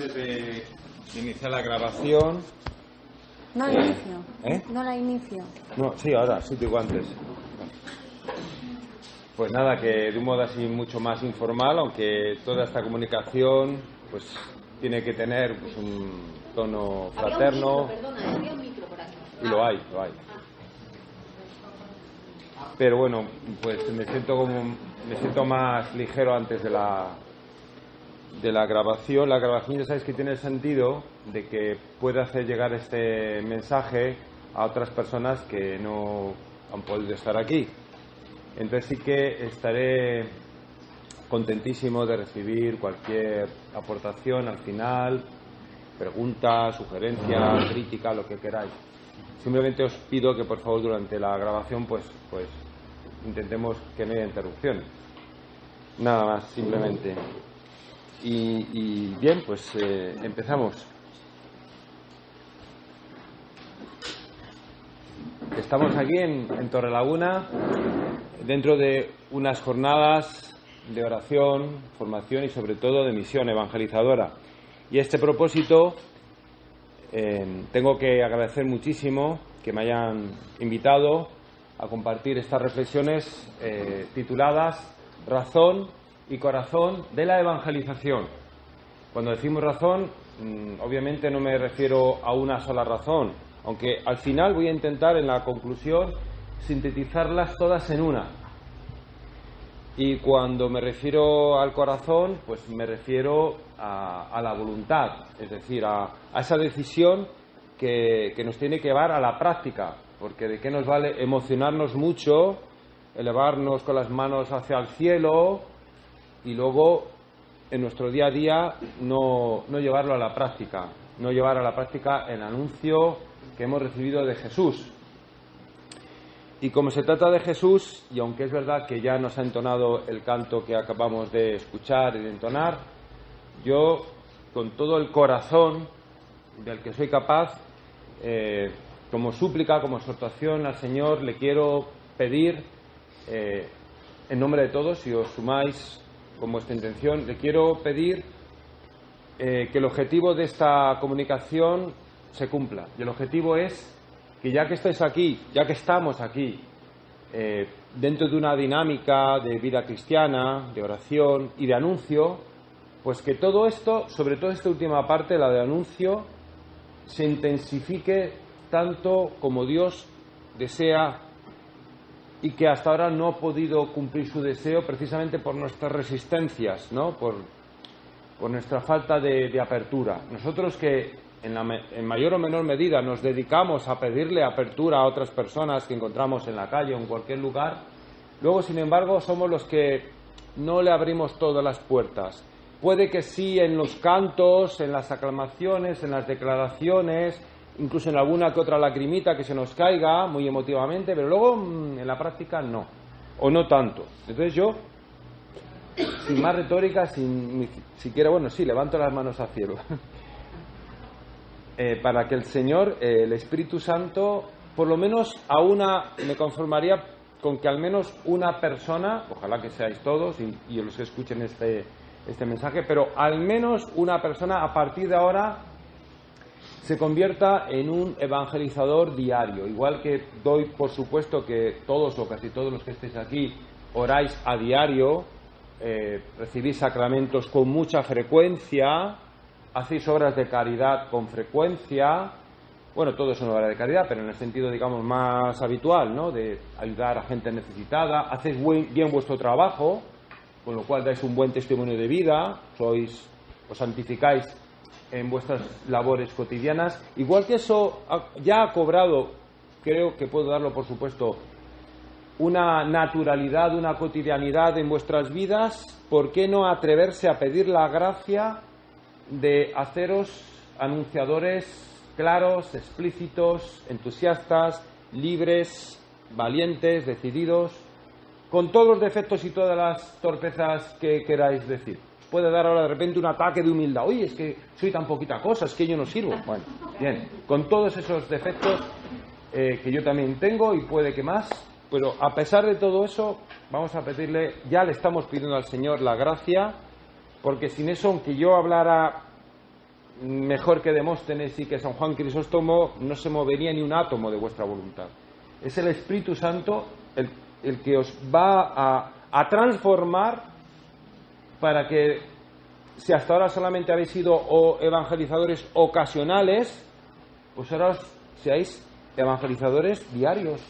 antes de iniciar la grabación... No la inicio. ¿Eh? No la inicio. No, sí, ahora, sí, digo antes. Pues nada, que de un modo así mucho más informal, aunque toda esta comunicación pues tiene que tener pues, un tono fraterno. Había un micro por aquí. Y lo hay. Pero bueno, pues me siento más ligero antes de la grabación. La grabación ya sabéis que tiene el sentido de que pueda hacer llegar este mensaje a otras personas que no han podido estar aquí. Entonces sí que estaré contentísimo de recibir cualquier aportación al final, pregunta, sugerencia, crítica, lo que queráis. Simplemente os pido que por favor durante la grabación pues intentemos que no haya interrupciones. Nada más, simplemente. Y bien, pues empezamos. Estamos aquí en Torrelaguna, dentro de unas jornadas de oración, formación y sobre todo de misión evangelizadora. Y a este propósito tengo que agradecer muchísimo que me hayan invitado a compartir estas reflexiones tituladas Razón y corazón de la evangelización. Cuando decimos razón, obviamente no me refiero a una sola razón, aunque al final voy a intentar en la conclusión sintetizarlas todas en una. Y cuando me refiero al corazón, pues me refiero a la voluntad, es decir, a esa decisión que nos tiene que llevar a la práctica, porque de qué nos vale emocionarnos mucho, elevarnos con las manos hacia el cielo y luego en nuestro día a día no llevarlo a la práctica, no llevar a la práctica el anuncio que hemos recibido de Jesús. Y como se trata de Jesús, y aunque es verdad que ya nos ha entonado el canto que acabamos de escuchar y de entonar, yo con todo el corazón del que soy capaz, como súplica, como exhortación al Señor, le quiero pedir, en nombre de todos, si os sumáis con vuestra intención, le quiero pedir que el objetivo de esta comunicación se cumpla. Y el objetivo es que ya que estáis aquí, ya que estamos aquí, dentro de una dinámica de vida cristiana, de oración y de anuncio, pues que todo esto, sobre todo esta última parte, la de anuncio, se intensifique tanto como Dios desea y que hasta ahora no ha podido cumplir su deseo precisamente por nuestras resistencias, ¿no? Por nuestra falta de apertura. Nosotros que en mayor o menor medida nos dedicamos a pedirle apertura a otras personas que encontramos en la calle o en cualquier lugar, luego, sin embargo, somos los que no le abrimos todas las puertas. Puede que sí en los cantos, en las aclamaciones, en las declaraciones, incluso en alguna que otra lagrimita que se nos caiga muy emotivamente, pero luego en la práctica no, o no tanto. Entonces yo, sin más retórica, sin ni siquiera, bueno, sí, levanto las manos al cielo. Para que el Señor, el Espíritu Santo, por lo menos me conformaría con que al menos una persona, ojalá que seáis todos y los que escuchen este mensaje, pero al menos una persona a partir de ahora se convierta en un evangelizador diario. Igual que doy por supuesto que todos o casi todos los que estéis aquí oráis a diario, recibís sacramentos con mucha frecuencia, hacéis obras de caridad con frecuencia. Bueno, todo es una obra de caridad, pero en el sentido, digamos, más habitual, ¿no? De ayudar a gente necesitada. Hacéis bien vuestro trabajo, con lo cual dais un buen testimonio de vida, os santificáis en vuestras labores cotidianas. Igual que eso ya ha cobrado, creo que puedo darlo por supuesto, una naturalidad, una cotidianidad en vuestras vidas, ¿por qué no atreverse a pedir la gracia de haceros anunciadores claros, explícitos, entusiastas, libres, valientes, decididos, con todos los defectos y todas las torpezas que queráis decir? Puede dar ahora de repente un ataque de humildad. Oye, es que soy tan poquita cosa, es que yo no sirvo. Bueno, bien, con todos esos defectos que yo también tengo y puede que más, pero a pesar de todo eso, vamos a pedirle, ya le estamos pidiendo al Señor la gracia, porque sin eso, aunque yo hablara mejor que Demóstenes y que San Juan Crisóstomo, no se movería ni un átomo de vuestra voluntad. Es el Espíritu Santo el que os va a transformar para que, si hasta ahora solamente habéis sido evangelizadores ocasionales, pues ahora seáis evangelizadores diarios.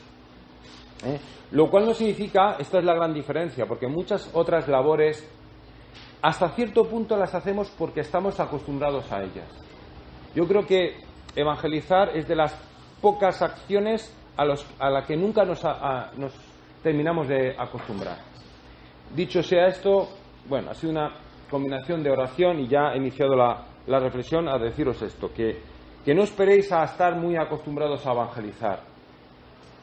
Lo cual no significa, esta es la gran diferencia, porque muchas otras labores hasta cierto punto las hacemos porque estamos acostumbrados a ellas. Yo creo que evangelizar es de las pocas acciones a la que nunca nos terminamos de acostumbrar. Dicho sea esto, bueno, ha sido una combinación de oración y ya he iniciado la reflexión a deciros esto, que no esperéis a estar muy acostumbrados a evangelizar.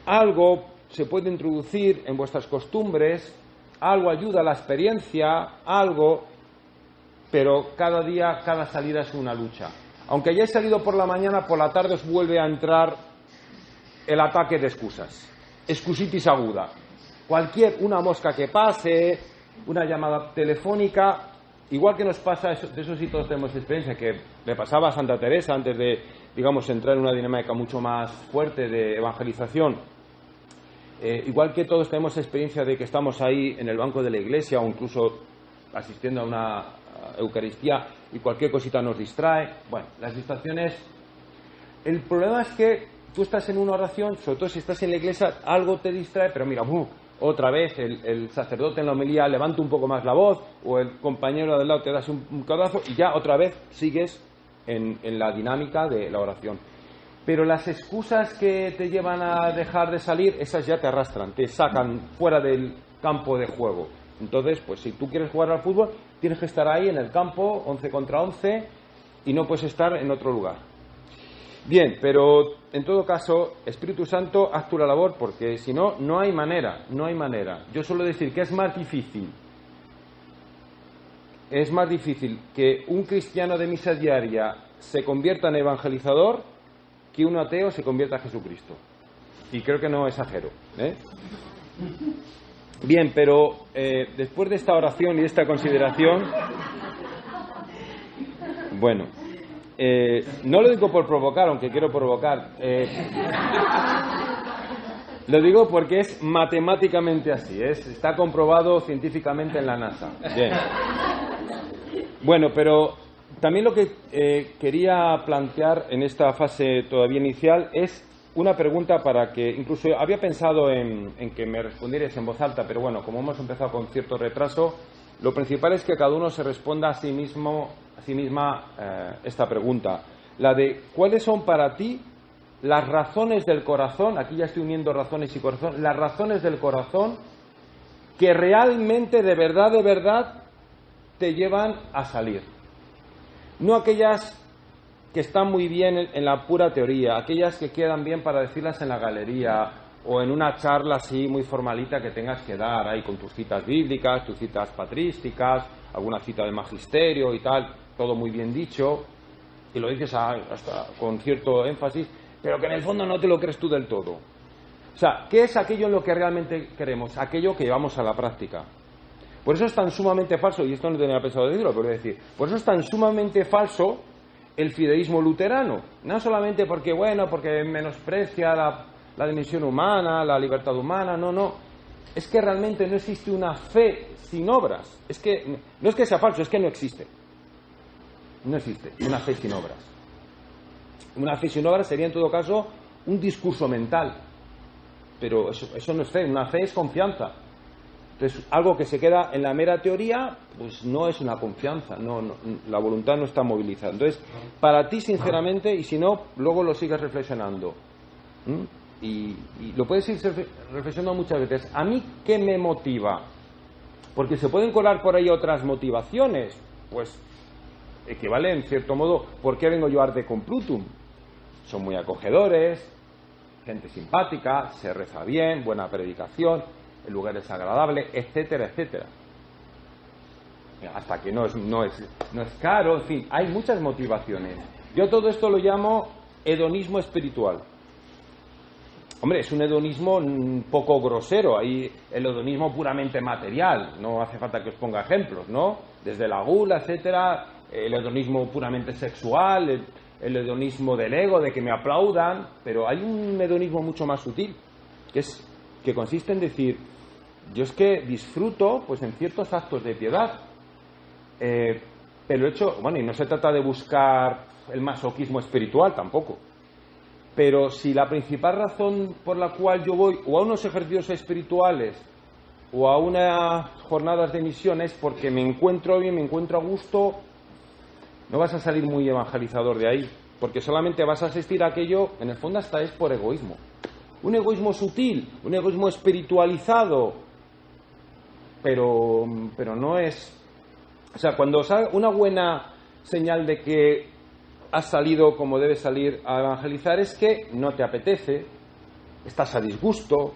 Algo se puede introducir en vuestras costumbres, algo ayuda a la experiencia, algo, pero cada día, cada salida es una lucha. Aunque hayáis salido por la mañana, por la tarde os vuelve a entrar el ataque de excusas. Excusitis aguda. Una mosca que pase, una llamada telefónica, igual que nos pasa, de eso sí todos tenemos experiencia, que le pasaba a Santa Teresa antes de, digamos, entrar en una dinámica mucho más fuerte de evangelización. Igual que todos tenemos experiencia de que estamos ahí en el banco de la iglesia o incluso asistiendo a una Eucaristía y cualquier cosita nos distrae. Bueno, las distracciones... El problema es que tú estás en una oración, sobre todo si estás en la iglesia, algo te distrae, pero mira, otra vez el sacerdote en la homilía levanta un poco más la voz o el compañero del lado te das un codazo y ya otra vez sigues en la dinámica de la oración. Pero las excusas que te llevan a dejar de salir, esas ya te arrastran, te sacan fuera del campo de juego. Entonces, pues si tú quieres jugar al fútbol, tienes que estar ahí en el campo, 11 contra 11, y no puedes estar en otro lugar. Bien, pero en todo caso, Espíritu Santo, haz tu la labor, porque si no, no hay manera. Yo suelo decir que es más difícil que un cristiano de misa diaria se convierta en evangelizador que un ateo se convierta a Jesucristo. Y creo que no exagero, Bien, pero después de esta oración y de esta consideración, bueno, no lo digo por provocar, aunque quiero provocar, lo digo porque es matemáticamente así, está comprobado científicamente en la NASA. Bien. Bueno, pero también lo que quería plantear en esta fase todavía inicial es una pregunta para que, incluso había pensado en que me respondierais en voz alta, pero bueno, como hemos empezado con cierto retraso, lo principal es que cada uno se responda a sí misma esta pregunta, la de ¿cuáles son para ti las razones del corazón? Aquí ya estoy uniendo razones y corazón, las razones del corazón que realmente, de verdad, te llevan a salir. No aquellas que están muy bien en la pura teoría, aquellas que quedan bien para decirlas en la galería o en una charla así muy formalita que tengas que dar ahí con tus citas bíblicas, tus citas patrísticas, alguna cita de magisterio y tal, todo muy bien dicho, y lo dices hasta con cierto énfasis, pero que en el fondo no te lo crees tú del todo. O sea, ¿qué es aquello en lo que realmente queremos? Aquello que llevamos a la práctica. Por eso es tan sumamente falso, y esto no tenía pensado decirlo, pero voy a decir, por eso es tan sumamente falso el fideísmo luterano. No solamente porque menosprecia la dimensión humana, la libertad humana, no. Es que realmente no existe una fe sin obras. Es que no es que sea falso, es que no existe. No existe una fe sin obras. Una fe sin obras sería en todo caso un discurso mental. Pero eso no es fe, una fe es confianza. Entonces, algo que se queda en la mera teoría, pues no es una confianza, la voluntad no está movilizada. Entonces, para ti, sinceramente, y si no, luego lo sigues reflexionando. Y lo puedes ir reflexionando muchas veces. ¿A mí qué me motiva? Porque se pueden colar por ahí otras motivaciones, pues equivale en cierto modo, ¿por qué vengo yo a Arte Complutum? Son muy acogedores, gente simpática, se reza bien, buena predicación, el lugar es agradable, etcétera, etcétera. Hasta que no es caro, en fin, hay muchas motivaciones. Yo todo esto lo llamo hedonismo espiritual. Hombre, es un hedonismo un poco grosero, hay el hedonismo puramente material, no hace falta que os ponga ejemplos, ¿no? Desde la gula, etcétera, el hedonismo puramente sexual, el hedonismo del ego, de que me aplaudan, pero hay un hedonismo mucho más sutil, que consiste en decir, yo es que disfruto pues en ciertos actos de piedad, pero he hecho, bueno, y no se trata de buscar el masoquismo espiritual tampoco, pero si la principal razón por la cual yo voy o a unos ejercicios espirituales o a unas jornadas de misión es porque me encuentro bien, me encuentro a gusto, no vas a salir muy evangelizador de ahí, porque solamente vas a asistir a aquello, en el fondo hasta es por egoísmo. Un egoísmo sutil, un egoísmo espiritualizado, pero no es... O sea, cuando una buena señal de que has salido como debes salir a evangelizar es que no te apetece, estás a disgusto,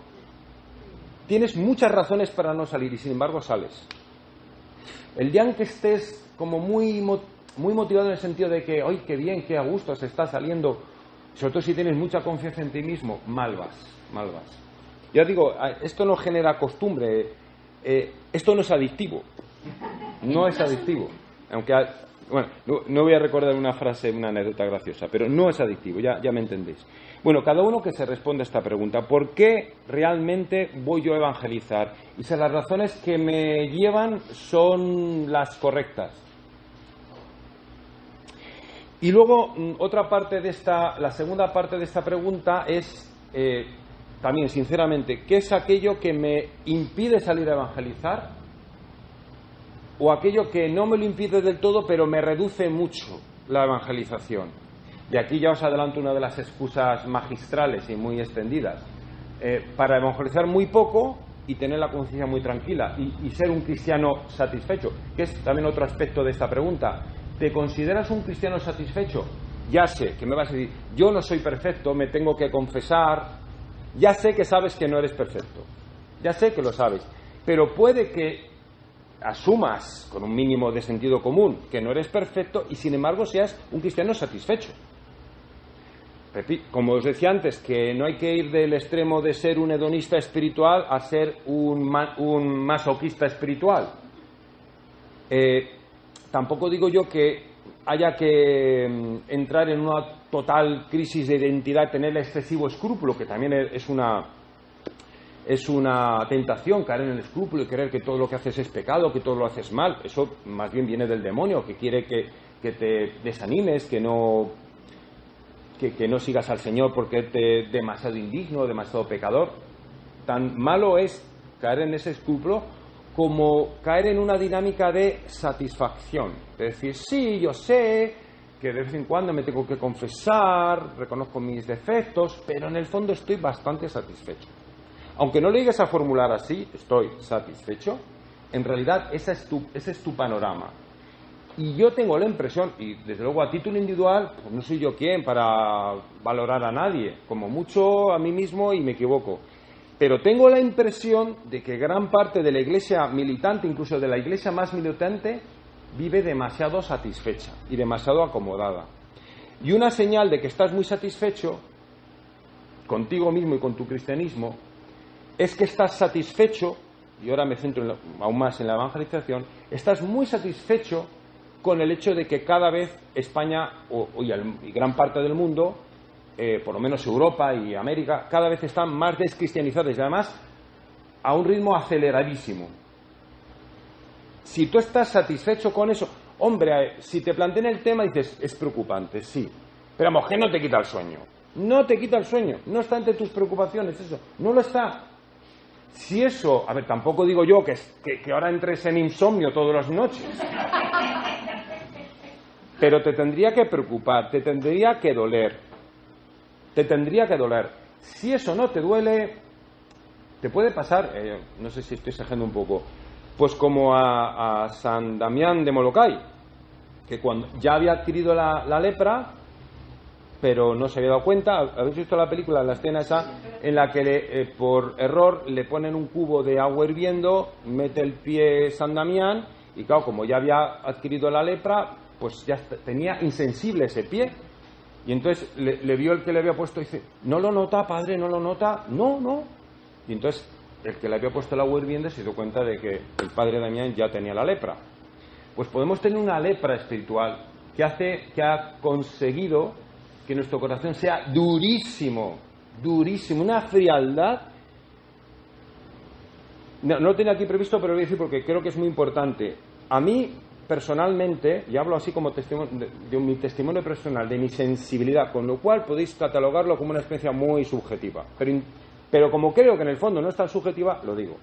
tienes muchas razones para no salir y sin embargo sales. El día en que estés como muy motivado en el sentido de que, ¡ay, qué bien, qué a gusto se está saliendo! Sobre todo si tienes mucha confianza en ti mismo, mal vas. Ya digo, esto no genera costumbre, esto no es adictivo, aunque, bueno, no voy a recordar una frase, una anécdota graciosa, pero no es adictivo, ya me entendéis. Bueno, cada uno que se responda a esta pregunta, ¿por qué realmente voy yo a evangelizar? Y si las razones que me llevan son las correctas. Y luego, otra parte de la segunda parte de esta pregunta es, también sinceramente, ¿qué es aquello que me impide salir a evangelizar? O aquello que no me lo impide del todo, pero me reduce mucho la evangelización. Y aquí ya os adelanto una de las excusas magistrales y muy extendidas. Para evangelizar muy poco y tener la conciencia muy tranquila y ser un cristiano satisfecho, que es también otro aspecto de esta pregunta. ¿Te consideras un cristiano satisfecho? Ya sé que me vas a decir, yo no soy perfecto, me tengo que confesar. Ya sé que sabes que no eres perfecto. Ya sé que lo sabes. Pero puede que asumas con un mínimo de sentido común que no eres perfecto y sin embargo seas un cristiano satisfecho. Como os decía antes, que no hay que ir del extremo de ser un hedonista espiritual a ser un masoquista espiritual. Tampoco digo yo que haya que entrar en una total crisis de identidad, tener excesivo escrúpulo, que también es una tentación, caer en el escrúpulo y creer que todo lo que haces es pecado, que todo lo haces mal. Eso más bien viene del demonio, que quiere que te desanimes, que no sigas al Señor porque te demasiado indigno, demasiado pecador. Tan malo es caer en ese escrúpulo como caer en una dinámica de satisfacción. Es decir, sí, yo sé que de vez en cuando me tengo que confesar, reconozco mis defectos, pero en el fondo estoy bastante satisfecho. Aunque no lo llegues a formular así, estoy satisfecho, en realidad ese es tu panorama. Y yo tengo la impresión, y desde luego a título individual, pues no soy yo quien para valorar a nadie, como mucho a mí mismo y me equivoco. Pero tengo la impresión de que gran parte de la iglesia militante, incluso de la iglesia más militante, vive demasiado satisfecha y demasiado acomodada. Y una señal de que estás muy satisfecho contigo mismo y con tu cristianismo es que estás satisfecho, y ahora me centro aún más en la evangelización, estás muy satisfecho con el hecho de que cada vez España y gran parte del mundo, por lo menos Europa y América, cada vez están más descristianizadas y además a un ritmo aceleradísimo. Si tú estás satisfecho con eso, hombre, si te plantean el tema dices, es preocupante, sí, pero a lo mejor no te quita el sueño. No te quita el sueño, no está entre tus preocupaciones eso, no lo está. Si eso, a ver, tampoco digo yo que ahora entres en insomnio todas las noches, pero te tendría que preocupar, te tendría que doler. Si eso no te duele, te puede pasar, no sé si estoy exagerando un poco, pues como a San Damián de Molokai, que cuando ya había adquirido la lepra, pero no se había dado cuenta. ¿Habéis visto la película, la escena esa, en la que por error le ponen un cubo de agua hirviendo, mete el pie San Damián, y claro, como ya había adquirido la lepra, pues ya tenía insensible ese pie. Y entonces le vio el que le había puesto y dice, ¿no lo nota, padre? ¿No lo nota? No. Y entonces el que le había puesto el agua hirviendo se dio cuenta de que el padre Damián ya tenía la lepra. pues podemos tener una lepra espiritual que ha conseguido que nuestro corazón sea durísimo, durísimo, una frialdad. No lo tenía aquí previsto, pero lo voy a decir porque creo que es muy importante. A mí, personalmente, y hablo así como de mi testimonio personal, de mi sensibilidad, con lo cual podéis catalogarlo como una experiencia muy subjetiva. Pero como creo que en el fondo no es tan subjetiva, lo digo.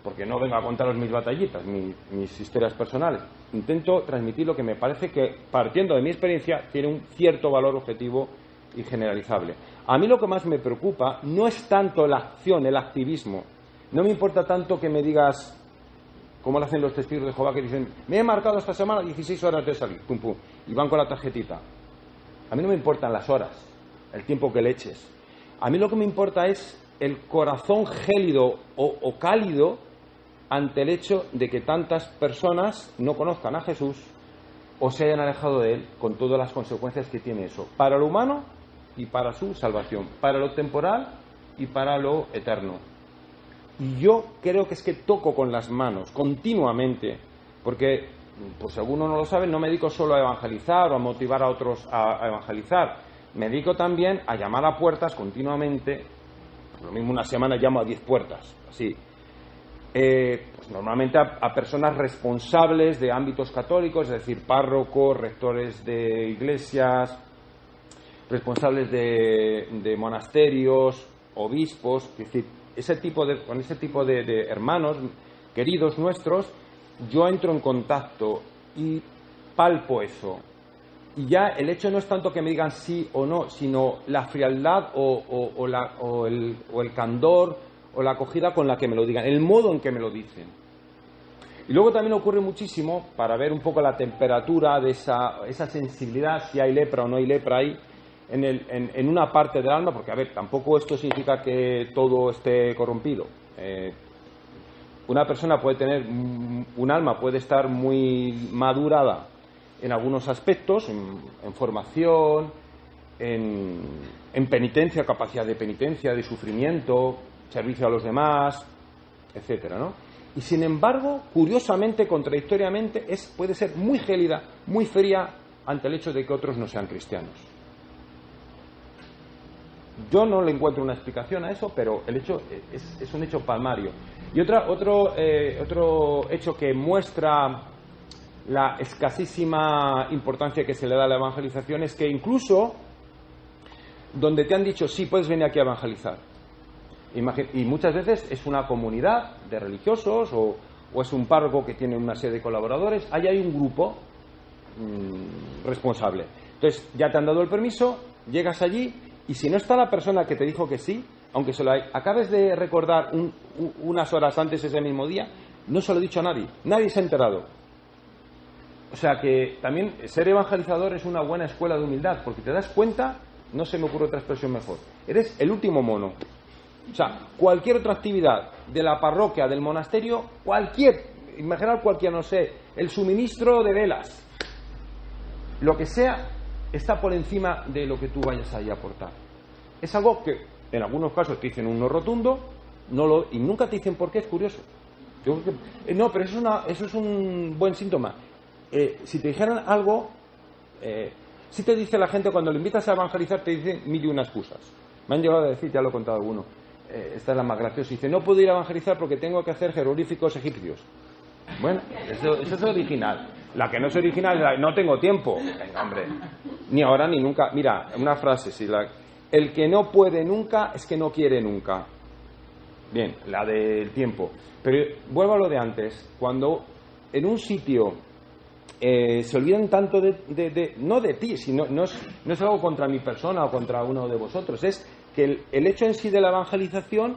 Porque no vengo a contaros mis batallitas, mis historias personales. Intento transmitir lo que me parece que, partiendo de mi experiencia, tiene un cierto valor objetivo y generalizable. A mí lo que más me preocupa no es tanto la acción, el activismo. No me importa tanto que me digas, como lo hacen los testigos de Jehová, que dicen, me he marcado esta semana 16 horas de salir, pum, pum, y van con la tarjetita. A mí no me importan las horas, el tiempo que le eches. A mí lo que me importa es el corazón gélido o cálido ante el hecho de que tantas personas no conozcan a Jesús o se hayan alejado de Él, con todas las consecuencias que tiene eso, para lo humano y para su salvación, para lo temporal y para lo eterno. Y yo creo que es que toco con las manos continuamente, porque, pues si alguno no lo sabe, no me dedico solo a evangelizar o a motivar a otros a evangelizar, me dedico también a llamar a puertas continuamente. Lo mismo una semana llamo a 10 puertas, así. Pues normalmente a personas responsables de ámbitos católicos, es decir, párrocos, rectores de iglesias, responsables de monasterios, obispos, es decir, con ese tipo de hermanos queridos nuestros, yo entro en contacto y palpo eso. Y ya el hecho no es tanto que me digan sí o no, sino la frialdad o el candor o la acogida con la que me lo digan, el modo en que me lo dicen. Y luego también ocurre muchísimo, para ver un poco la temperatura de esa sensibilidad, si hay lepra o no hay lepra ahí, en una parte del alma, porque, a ver, tampoco esto significa que todo esté corrompido. Una persona puede tener, un alma puede estar muy madurada en algunos aspectos, en formación, en penitencia, capacidad de penitencia, de sufrimiento, servicio a los demás, etcétera, ¿no? Y sin embargo, curiosamente, contradictoriamente, puede ser muy gélida, muy fría ante el hecho de que otros no sean cristianos. Yo no le encuentro una explicación a eso, pero el hecho es un hecho palmario. Y otro hecho que muestra la escasísima importancia que se le da a la evangelización es que incluso donde te han dicho sí, puedes venir aquí a evangelizar, y muchas veces es una comunidad de religiosos o es un párroco que tiene una serie de colaboradores, ahí hay un grupo responsable. Entonces ya te han dado el permiso, llegas allí y si no está la persona que te dijo que sí, aunque se lo acabes de recordar unas horas antes ese mismo día, no se lo he dicho a nadie, nadie se ha enterado. O sea que también ser evangelizador es una buena escuela de humildad, porque te das cuenta, no se me ocurre otra expresión mejor, eres el último mono. O sea, cualquier otra actividad de la parroquia, del monasterio, imaginar cualquier, no sé, el suministro de velas, lo que sea, está por encima de lo que tú vayas ahí a aportar. Es algo que en algunos casos te dicen un no rotundo, y nunca te dicen por qué, es curioso. Yo creo que, no, pero eso es un buen síntoma. Si te dijeran algo, si te dice la gente cuando le invitas a evangelizar, te dicen mil y una excusas. Me han llegado a decir, ya lo he contado alguno, esta es la más graciosa, dice, no puedo ir a evangelizar porque tengo que hacer jeroglíficos egipcios. Bueno, eso es original. La que no es original es la no tengo tiempo. Venga, hombre, ni ahora ni nunca. Mira, una frase, el que no puede nunca es que no quiere nunca. Bien, la del tiempo. Pero vuelvo a lo de antes, cuando en un sitio se olvidan tanto no de ti, sino no es algo contra mi persona o contra uno de vosotros, es que el hecho en sí de la evangelización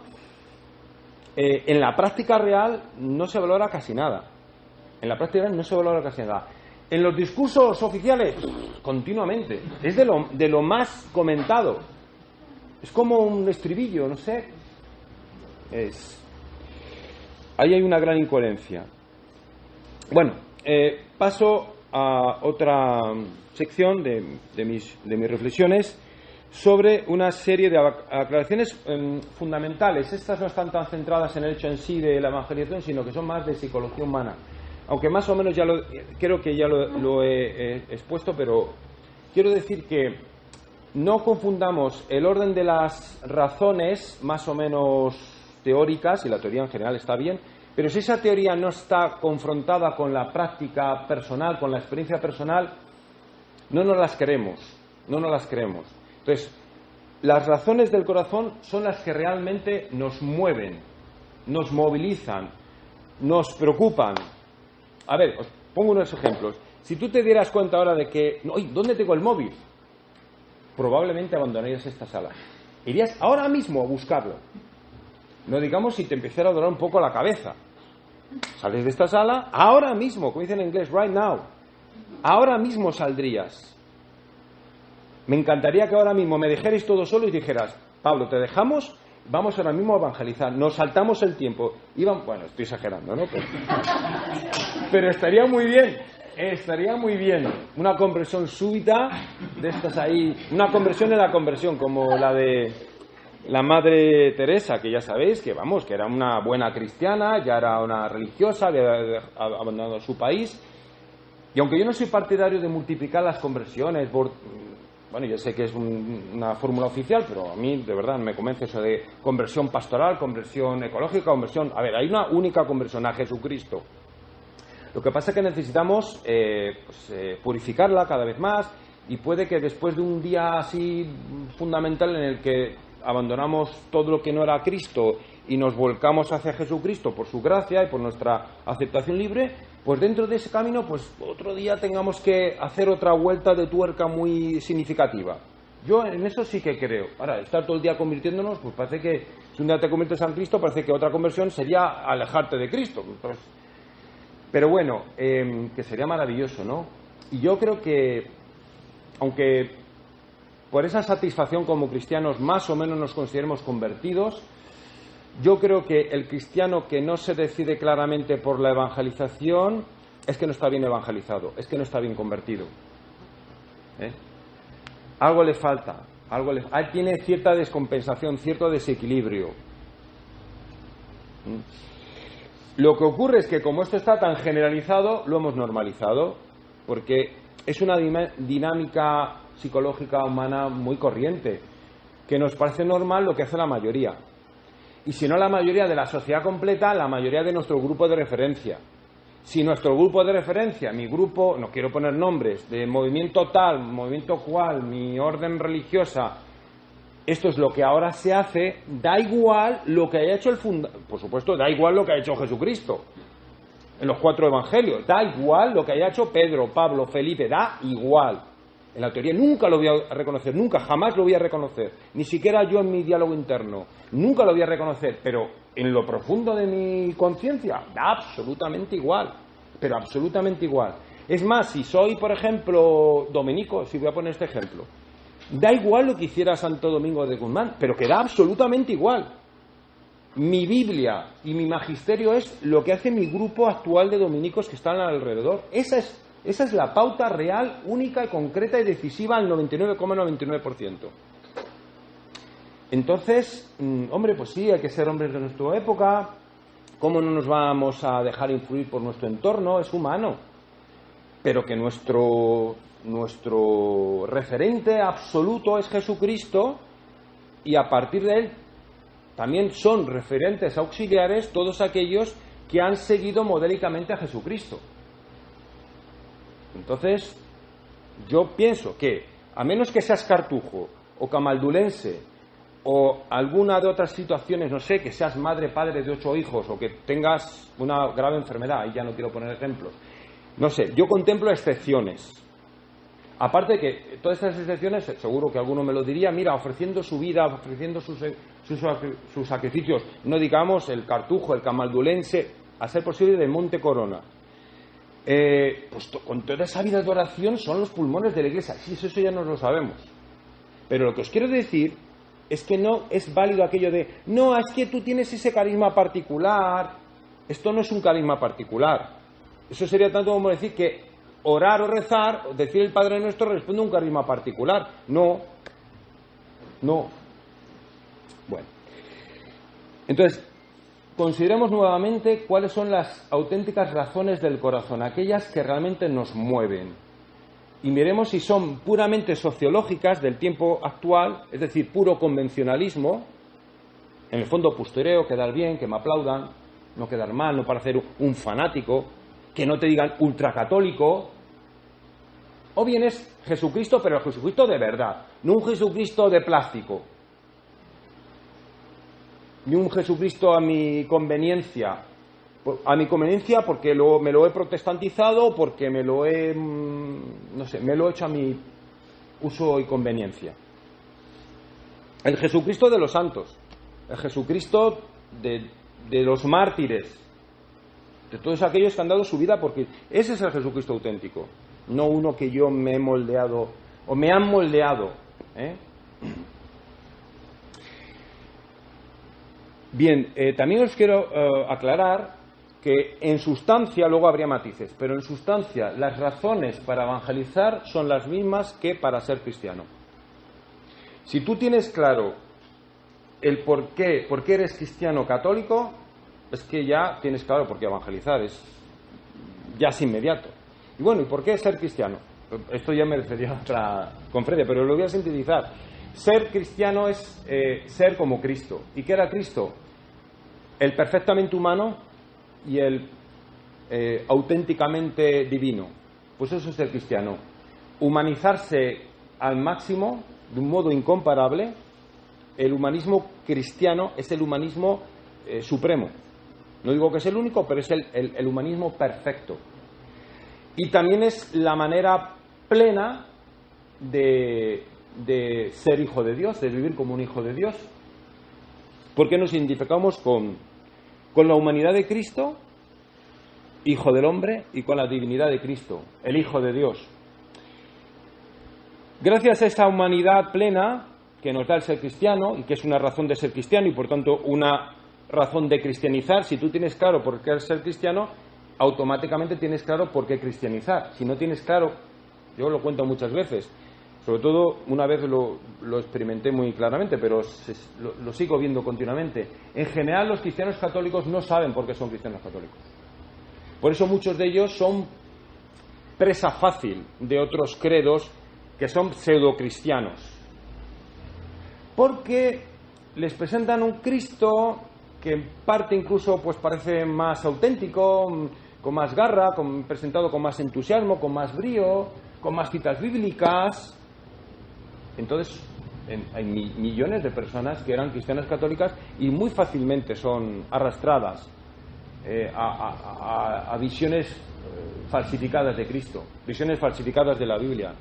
en la práctica real no se valora casi nada. En la práctica real no se valora casi nada. En los discursos oficiales, continuamente. Es de lo más comentado. Es como un estribillo, no sé. Ahí hay una gran incoherencia. Bueno, paso a otra sección de mis reflexiones sobre una serie de aclaraciones fundamentales. Estas no están tan centradas en el hecho en sí de la evangelización, sino que son más de psicología humana. aunque más o menos creo que ya lo he expuesto, pero quiero decir que no confundamos el orden de las razones más o menos teóricas, y la teoría en general está bien, pero si esa teoría no está confrontada con la práctica personal, con la experiencia personal, no nos las creemos. Entonces, las razones del corazón son las que realmente nos mueven, nos movilizan, nos preocupan. A ver, os pongo unos ejemplos. Si tú te dieras cuenta ahora de que, ¿dónde tengo el móvil? Probablemente abandonarías esta sala. Irías ahora mismo a buscarlo. No digamos si te empezara a doler un poco la cabeza. Sales de esta sala, ahora mismo, como dicen en inglés, right now. Ahora mismo saldrías. Me encantaría que ahora mismo me dejarais todo solo y dijeras, Pablo, te dejamos, vamos ahora mismo a evangelizar. Nos saltamos el tiempo. Bueno, estoy exagerando, ¿no? Pero estaría muy bien. Estaría muy bien. Una conversión súbita de estas ahí. Una conversión en la conversión, como la de la Madre Teresa, que ya sabéis que, que era una buena cristiana, ya era una religiosa, había abandonado su país. Y aunque yo no soy partidario de multiplicar las conversiones, bueno, yo sé que es una fórmula oficial, pero a mí de verdad me convence eso de conversión pastoral, conversión ecológica, conversión... A ver, hay una única conversión a Jesucristo. Lo que pasa es que necesitamos purificarla cada vez más, y puede que después de un día así fundamental en el que abandonamos todo lo que no era Cristo y nos volcamos hacia Jesucristo por su gracia y por nuestra aceptación libre, pues dentro de ese camino, pues otro día tengamos que hacer otra vuelta de tuerca muy significativa. Yo en eso sí que creo. Ahora, estar todo el día convirtiéndonos, pues parece que si un día te conviertes en Cristo, parece que otra conversión sería alejarte de Cristo. Entonces, pero bueno, que sería maravilloso, ¿no? Y yo creo que, aunque por esa satisfacción como cristianos más o menos nos consideremos convertidos, yo creo que el cristiano que no se decide claramente por la evangelización es que no está bien evangelizado, es que no está bien convertido. Algo le falta, tiene cierta descompensación, cierto desequilibrio. Lo que ocurre es que como esto está tan generalizado, lo hemos normalizado, porque es una dinámica psicológica humana muy corriente, que nos parece normal lo que hace la mayoría. Y si no la mayoría de la sociedad completa, la mayoría de nuestro grupo de referencia. Si nuestro grupo de referencia, mi grupo, no quiero poner nombres, de movimiento tal, movimiento cual, mi orden religiosa, esto es lo que ahora se hace, da igual lo que haya hecho por supuesto, da igual lo que ha hecho Jesucristo en los 4 evangelios, da igual lo que haya hecho Pedro, Pablo, Felipe, da igual. En la teoría nunca lo voy a reconocer, nunca, jamás lo voy a reconocer, ni siquiera yo en mi diálogo interno, nunca lo voy a reconocer, pero en lo profundo de mi conciencia da absolutamente igual, pero absolutamente igual. Es más, si soy, por ejemplo, dominico, si voy a poner este ejemplo, da igual lo que hiciera Santo Domingo de Guzmán, pero que da absolutamente igual. Mi Biblia y mi magisterio es lo que hace mi grupo actual de dominicos que están alrededor. Esa es la pauta real, única y concreta y decisiva al 99,99%. Entonces, hombre, pues sí, hay que ser hombres de nuestra época. ¿Cómo no nos vamos a dejar influir por nuestro entorno? Es humano. Pero que nuestro referente absoluto es Jesucristo, y a partir de él también son referentes auxiliares todos aquellos que han seguido modélicamente a Jesucristo. Entonces, yo pienso que, a menos que seas cartujo o camaldulense o alguna de otras situaciones, no sé, que seas madre, padre de 8 hijos o que tengas una grave enfermedad, y ya no quiero poner ejemplos, no sé, yo contemplo excepciones. Aparte de que todas estas excepciones, seguro que alguno me lo diría, mira, ofreciendo su vida, ofreciendo sus sacrificios, no digamos el cartujo, el camaldulense, a ser posible de Monte Corona. Pues con toda esa vida de oración son los pulmones de la Iglesia. Sí, eso ya nos lo sabemos. Pero lo que os quiero decir es que no es válido aquello de, no, es que tú tienes ese carisma particular. Esto no es un carisma particular. Eso sería tanto como decir que orar o rezar, o decir el Padre Nuestro, responde a un carisma particular. No. Bueno. Entonces, consideremos nuevamente cuáles son las auténticas razones del corazón, aquellas que realmente nos mueven. Y miremos si son puramente sociológicas del tiempo actual, es decir, puro convencionalismo, en el fondo postureo, quedar bien, que me aplaudan, no quedar mal, no parecer un fanático, que no te digan ultracatólico. O bien es Jesucristo, pero el Jesucristo de verdad, no un Jesucristo de plástico, ni un Jesucristo a mi conveniencia porque me lo he protestantizado, porque me lo he hecho a mi uso y conveniencia. El Jesucristo de los santos, el Jesucristo de los mártires, de todos aquellos que han dado su vida, porque ese es el Jesucristo auténtico, no uno que yo me he moldeado o me han moldeado. Bien, también os quiero aclarar que en sustancia, luego habría matices, pero en sustancia las razones para evangelizar son las mismas que para ser cristiano. Si tú tienes claro el por qué eres cristiano católico, es que ya tienes claro por qué evangelizar, ya es inmediato. Y bueno, ¿y por qué ser cristiano? Esto ya merecería otra conferencia, pero lo voy a sintetizar. Ser cristiano es ser como Cristo. ¿Y qué era Cristo? El perfectamente humano y el auténticamente divino. Pues eso es ser cristiano. Humanizarse al máximo, de un modo incomparable. El humanismo cristiano es el humanismo supremo. No digo que es el único, pero es el humanismo perfecto. Y también es la manera plena de ser hijo de Dios, de vivir como un hijo de Dios. Porque nos identificamos con la humanidad de Cristo, Hijo del hombre, y con la divinidad de Cristo, el Hijo de Dios. Gracias a esa humanidad plena que nos da el ser cristiano, y que es una razón de ser cristiano y por tanto una razón de cristianizar, si tú tienes claro por qué ser cristiano, automáticamente tienes claro por qué cristianizar. Si no tienes claro, yo lo cuento muchas veces, sobre todo una vez lo experimenté muy claramente, pero lo sigo viendo continuamente. En general los cristianos católicos no saben por qué son cristianos católicos. Por eso muchos de ellos son presa fácil de otros credos que son pseudocristianos. Porque les presentan un Cristo que en parte incluso pues parece más auténtico, con más garra, presentado con más entusiasmo, con más brío, con más citas bíblicas. Entonces hay millones de personas que eran cristianas católicas y muy fácilmente son arrastradas a visiones falsificadas de Cristo, visiones falsificadas de la Biblia.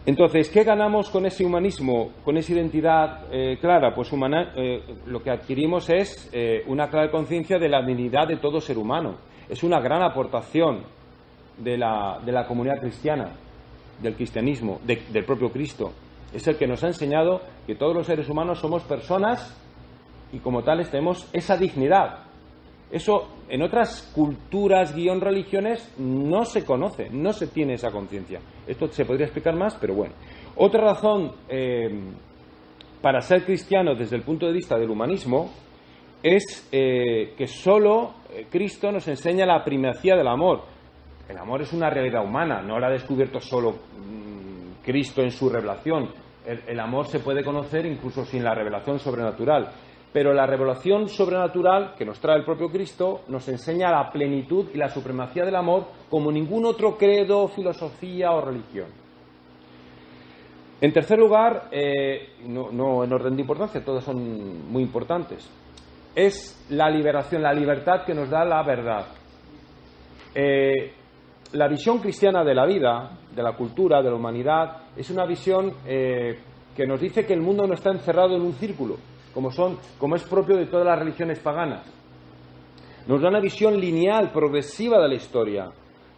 Entonces, ¿qué ganamos con ese humanismo, con esa identidad clara? Pues lo que adquirimos es una clara conciencia de la dignidad de todo ser humano. Es una gran aportación de la comunidad cristiana, del cristianismo, del propio Cristo. Es el que nos ha enseñado que todos los seres humanos somos personas y como tales tenemos esa dignidad. Eso en otras culturas, religiones, no se conoce, no se tiene esa conciencia. Esto se podría explicar más, pero bueno. Otra razón para ser cristiano desde el punto de vista del humanismo es que solo Cristo nos enseña la primacía del amor. El amor es una realidad humana, no la ha descubierto solo Cristo en su revelación. El amor se puede conocer incluso sin la revelación sobrenatural. Pero la revelación sobrenatural que nos trae el propio Cristo nos enseña la plenitud y la supremacía del amor como ningún otro credo, filosofía o religión. En tercer lugar, no en orden de importancia, todas son muy importantes, es la liberación, la libertad que nos da la verdad. La visión cristiana de la vida, de la cultura, de la humanidad, es una visión que nos dice que el mundo no está encerrado en un círculo, como es propio de todas las religiones paganas. Nos da una visión lineal, progresiva de la historia.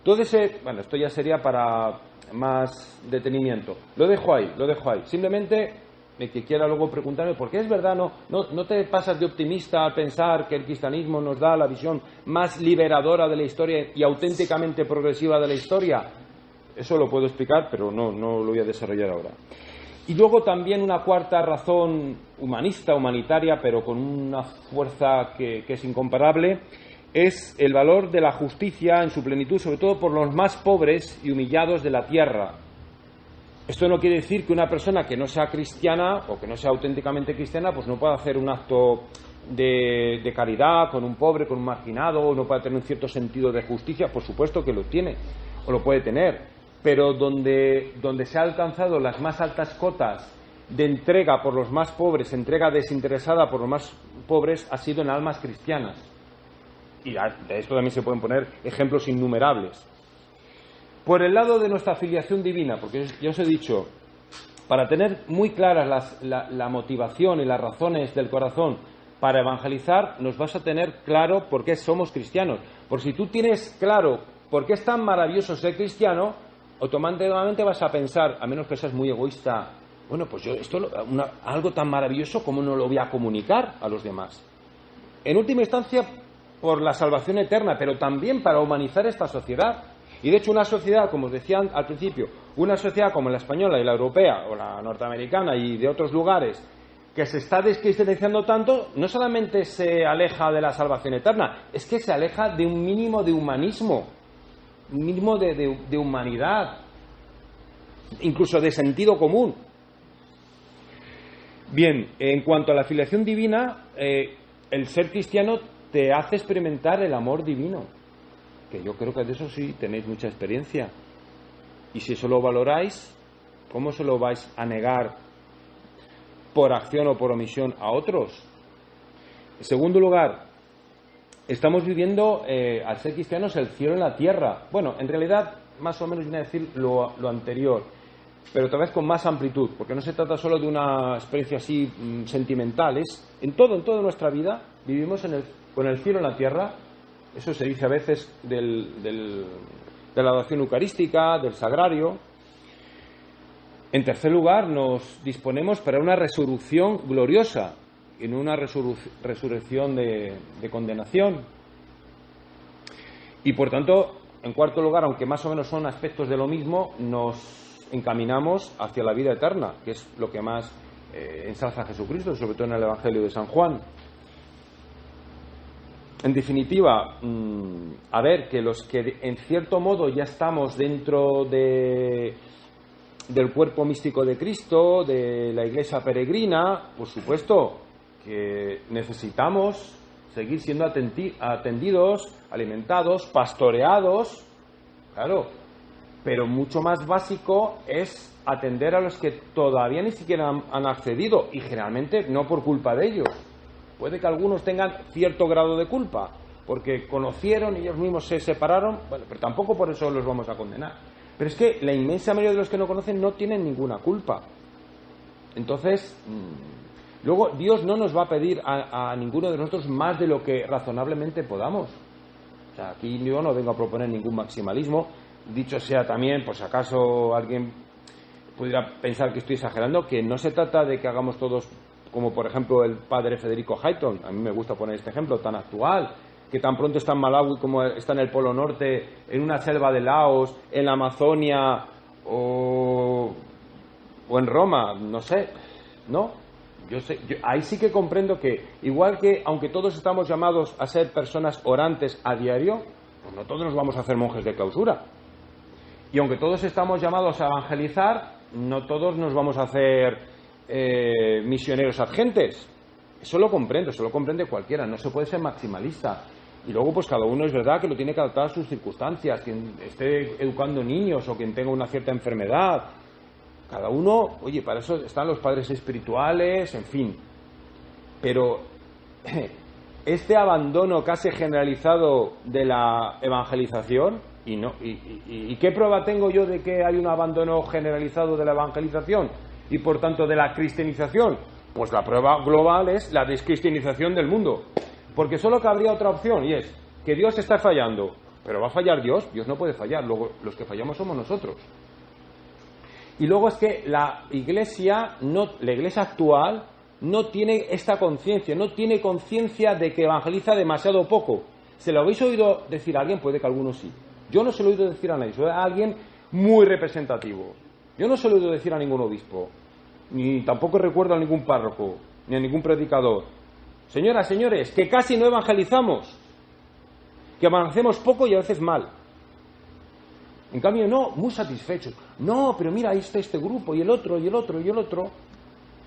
Todo esto ya sería para más detenimiento. Lo dejo ahí. Simplemente, el que quiera luego preguntarme, ¿por qué es verdad? No te pasas de optimista al pensar que el cristianismo nos da la visión más liberadora de la historia y auténticamente progresiva de la historia. Eso lo puedo explicar, pero no lo voy a desarrollar ahora. Y luego también una cuarta razón humanista, humanitaria, pero con una fuerza que es incomparable, es el valor de la justicia en su plenitud, sobre todo por los más pobres y humillados de la tierra. Esto no quiere decir que una persona que no sea cristiana o que no sea auténticamente cristiana pues no pueda hacer un acto de caridad con un pobre, con un marginado, o no pueda tener un cierto sentido de justicia. Por supuesto que lo tiene o lo puede tener, pero donde se han alcanzado las más altas cotas de entrega por los más pobres, entrega desinteresada por los más pobres, ha sido en almas cristianas. Y de esto también se pueden poner ejemplos innumerables. Por el lado de nuestra filiación divina, porque ya os he dicho, para tener muy claras la motivación y las razones del corazón para evangelizar, nos vas a tener claro por qué somos cristianos. Por si tú tienes claro por qué es tan maravilloso ser cristiano, automáticamente vas a pensar, a menos que seas muy egoísta, bueno, pues yo algo tan maravilloso, ¿cómo no lo voy a comunicar a los demás? En última instancia, por la salvación eterna, pero también para humanizar esta sociedad. Y de hecho una sociedad, como os decía al principio, una sociedad como la española y la europea, o la norteamericana y de otros lugares, que se está descristianizando tanto, no solamente se aleja de la salvación eterna, es que se aleja de un mínimo de humanismo, un mínimo de humanidad, incluso de sentido común. Bien, en cuanto a la filiación divina, el ser cristiano te hace experimentar el amor divino, que yo creo que de eso sí tenéis mucha experiencia. Y si eso lo valoráis, ¿cómo se lo vais a negar por acción o por omisión a otros? En segundo lugar, estamos viviendo, al ser cristianos, el cielo en la tierra. Bueno, en realidad, más o menos viene a decir lo anterior, pero otra vez con más amplitud, porque no se trata solo de una experiencia así sentimental, es en toda nuestra vida vivimos con el cielo en la tierra. Eso se dice a veces de la adoración eucarística, del sagrario. En tercer lugar, nos disponemos para una resurrección gloriosa y no una resurrección de condenación. Y por tanto, en cuarto lugar, aunque más o menos son aspectos de lo mismo, nos encaminamos hacia la vida eterna, que es lo que más ensalza a Jesucristo, sobre todo en el Evangelio de San Juan. En definitiva, a ver, que los que en cierto modo ya estamos dentro del cuerpo místico de Cristo, de la Iglesia peregrina, por supuesto que necesitamos seguir siendo atendidos, alimentados, pastoreados, claro, pero mucho más básico es atender a los que todavía ni siquiera han accedido, y generalmente no por culpa de ellos. Puede que algunos tengan cierto grado de culpa, porque conocieron y ellos mismos se separaron, bueno, pero tampoco por eso los vamos a condenar. Pero es que la inmensa mayoría de los que no conocen no tienen ninguna culpa. Entonces, luego Dios no nos va a pedir a ninguno de nosotros más de lo que razonablemente podamos. O sea, aquí yo no vengo a proponer ningún maximalismo. Dicho sea también, por si acaso alguien pudiera pensar que estoy exagerando, que no se trata de que hagamos todos como por ejemplo el padre Federico Hayton. A mí me gusta poner este ejemplo tan actual, que tan pronto está en Malawi como está en el Polo Norte, en una selva de Laos, en la Amazonia o en Roma, no sé, ¿no? Yo ahí sí que comprendo que, igual que aunque todos estamos llamados a ser personas orantes a diario, pues no todos nos vamos a hacer monjes de clausura. Y aunque todos estamos llamados a evangelizar, no todos nos vamos a hacer misioneros agentes. Eso lo comprende cualquiera, no se puede ser maximalista. Y luego pues cada uno es verdad que lo tiene que adaptar a sus circunstancias, quien esté educando niños o quien tenga una cierta enfermedad, cada uno, oye, para eso están los padres espirituales, en fin. Pero este abandono casi generalizado de la evangelización, ¿y qué prueba tengo yo de que hay un abandono generalizado de la evangelización y por tanto de la cristianización? Pues la prueba global es la descristianización del mundo, porque solo cabría otra opción, y es que Dios está fallando. Pero va a fallar Dios no puede fallar, luego los que fallamos somos nosotros. Y luego es que la iglesia actual no tiene esta conciencia, no tiene conciencia de que evangeliza demasiado poco. ¿Se lo habéis oído decir a alguien? Puede que algunos sí. Yo no se lo he oído decir a nadie, soy a alguien muy representativo. Yo no se lo he oído decir a ningún obispo. ni tampoco recuerdo a ningún párroco, ni a ningún predicador. Señoras, señores, que casi no evangelizamos, que evangelicemos poco y a veces mal. En cambio, no, muy satisfechos. No, pero mira, ahí está este grupo, y el otro, y el otro, y el otro.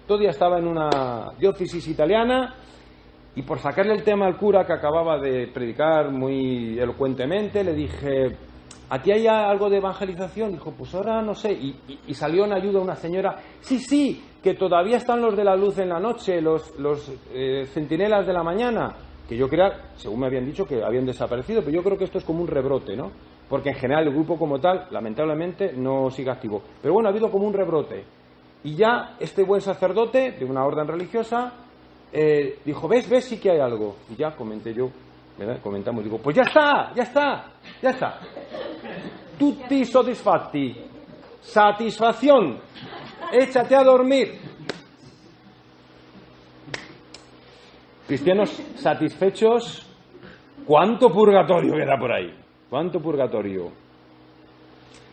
Todo día estaba en una diócesis italiana, y por sacarle el tema al cura que acababa de predicar muy elocuentemente, le dije, ¿aquí hay algo de evangelización? Dijo, pues ahora no sé. Y salió en ayuda una señora, sí, que todavía están los de la luz en la noche, los centinelas de la mañana, que yo creía, según me habían dicho, que habían desaparecido, pero yo creo que esto es como un rebrote, ¿no? Porque en general el grupo como tal, lamentablemente, no sigue activo. Pero bueno, ha habido como un rebrote. Y ya este buen sacerdote, de una orden religiosa, dijo, ¿ves? Sí que hay algo. Y ya comenté yo, ¿verdad? Comentamos, digo, pues ya está. Tutti soddisfatti. Satisfacción. Échate a dormir. Cristianos satisfechos, ¿cuánto purgatorio queda por ahí? ¿Cuánto purgatorio?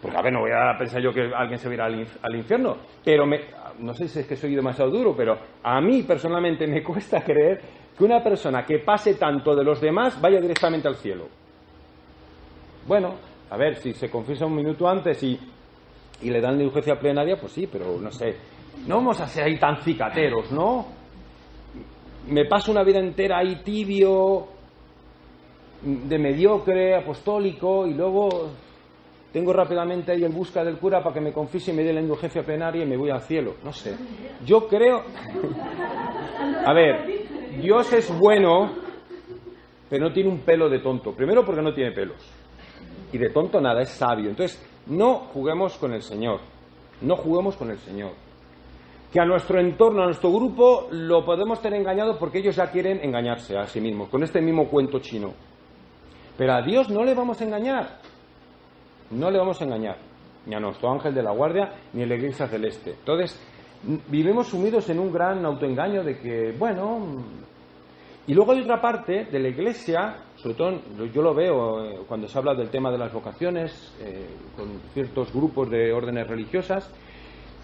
Porque a ver, no voy a pensar yo que alguien se va a ir al infierno, pero no sé si es que soy demasiado duro, pero a mí personalmente me cuesta creer que una persona que pase tanto de los demás vaya directamente al cielo. Bueno, a ver, si se confiesa un minuto antes y le dan la indulgencia plenaria, pues sí, pero no sé, no vamos a ser ahí tan cicateros, ¿no? Me paso una vida entera ahí tibio, de mediocre, apostólico, y luego tengo rápidamente ahí el busca del cura para que me confiese y me dé la indulgencia plenaria y me voy al cielo. No sé. Yo creo... A ver, Dios es bueno, pero no tiene un pelo de tonto. Primero porque no tiene pelos. Y de tonto nada, es sabio. Entonces, no juguemos con el Señor. No juguemos con el Señor. Que a nuestro entorno, a nuestro grupo, lo podemos tener engañado porque ellos ya quieren engañarse a sí mismos, con este mismo cuento chino. Pero a Dios no le vamos a engañar. No le vamos a engañar. Ni a nuestro ángel de la guardia, ni a la iglesia celeste. Entonces, vivimos sumidos en un gran autoengaño de que, bueno... Y luego hay otra parte de la iglesia, sobre todo yo lo veo cuando se habla del tema de las vocaciones, con ciertos grupos de órdenes religiosas,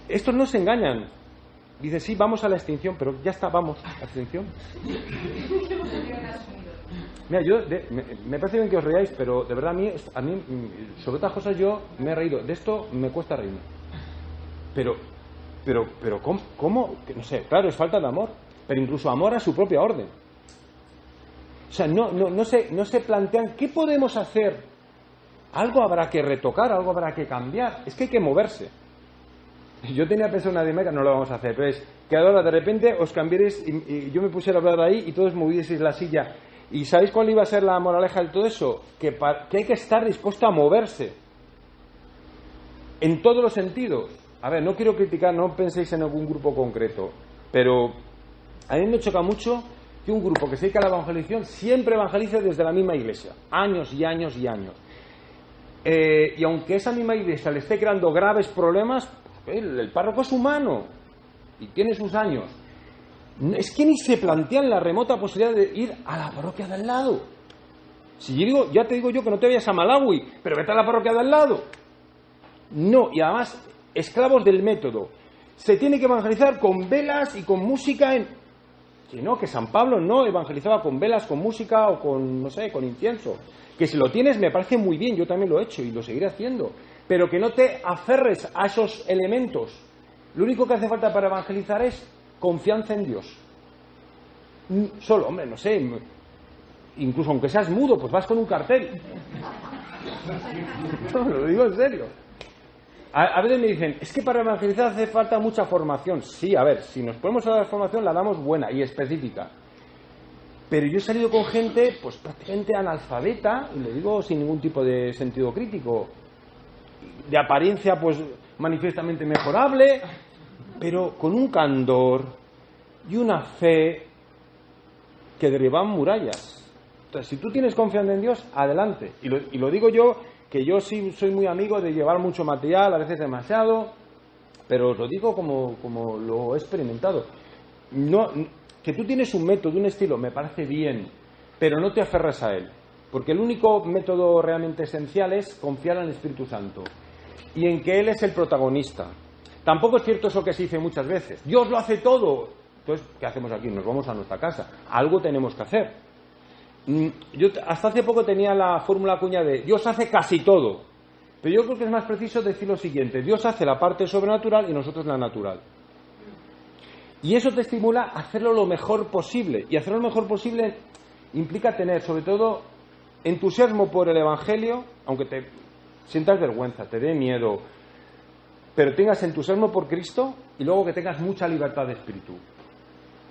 estos no se engañan. Dice, sí, vamos a la extinción, pero ya está, vamos a la extinción. Mira, me parece bien que os reáis, pero de verdad a mí, sobre otras cosas yo me he reído. De esto me cuesta reírme. Pero ¿cómo? No sé, claro, es falta de amor, pero incluso amor a su propia orden. O sea, no se plantean, ¿qué podemos hacer? Algo habrá que retocar, algo habrá que cambiar. Es que hay que moverse. Yo tenía pensado una dinámica, no lo vamos a hacer, pero es que ahora de repente os cambiaréis y yo me pusiera a hablar ahí y todos movieseis la silla. ¿Y sabéis cuál iba a ser la moraleja de todo eso? Que hay que estar dispuesto a moverse. En todos los sentidos. A ver, no quiero criticar, no penséis en algún grupo concreto, pero a mí me choca mucho que un grupo que se dedica a la evangelización siempre evangelice desde la misma iglesia. Años y años y años. Y aunque esa misma iglesia le esté creando graves problemas, el párroco es humano y tiene sus años. Es que ni se plantean la remota posibilidad de ir a la parroquia de al lado. Si yo digo, ya te digo yo que no te vayas a Malawi, pero vete a la parroquia de al lado. No, y además, esclavos del método. Se tiene que evangelizar con velas y con música Que no, que San Pablo no evangelizaba con velas, con música o con, no sé, con incienso. Que si lo tienes me parece muy bien, yo también lo he hecho y lo seguiré haciendo. Pero que no te aferres a esos elementos. Lo único que hace falta para evangelizar es confianza en Dios. Solo, hombre, no sé, incluso aunque seas mudo, pues vas con un cartel. No, lo digo en serio. A veces me dicen, es que para evangelizar hace falta mucha formación. Sí, a ver, si nos ponemos a dar formación, la damos buena y específica. Pero yo he salido con gente, pues prácticamente analfabeta, y le digo sin ningún tipo de sentido crítico, de apariencia, pues manifiestamente mejorable, pero con un candor y una fe que derriban murallas. Entonces, si tú tienes confianza en Dios, adelante. Y lo digo yo, que yo sí soy muy amigo de llevar mucho material, a veces demasiado, pero os lo digo como lo he experimentado. No, que tú tienes un método, un estilo, me parece bien, pero no te aferres a él, porque el único método realmente esencial es confiar en el Espíritu Santo y en que Él es el protagonista. Tampoco es cierto eso que se dice muchas veces. Dios lo hace todo. Entonces, ¿qué hacemos aquí? Nos vamos a nuestra casa. Algo tenemos que hacer. Yo hasta hace poco tenía la fórmula cuña de Dios hace casi todo. Pero yo creo que es más preciso decir lo siguiente. Dios hace la parte sobrenatural y nosotros la natural. Y eso te estimula a hacerlo lo mejor posible. Y hacerlo lo mejor posible implica tener, sobre todo, entusiasmo por el Evangelio, aunque te sientas vergüenza, te dé miedo, pero tengas entusiasmo por Cristo y luego que tengas mucha libertad de espíritu.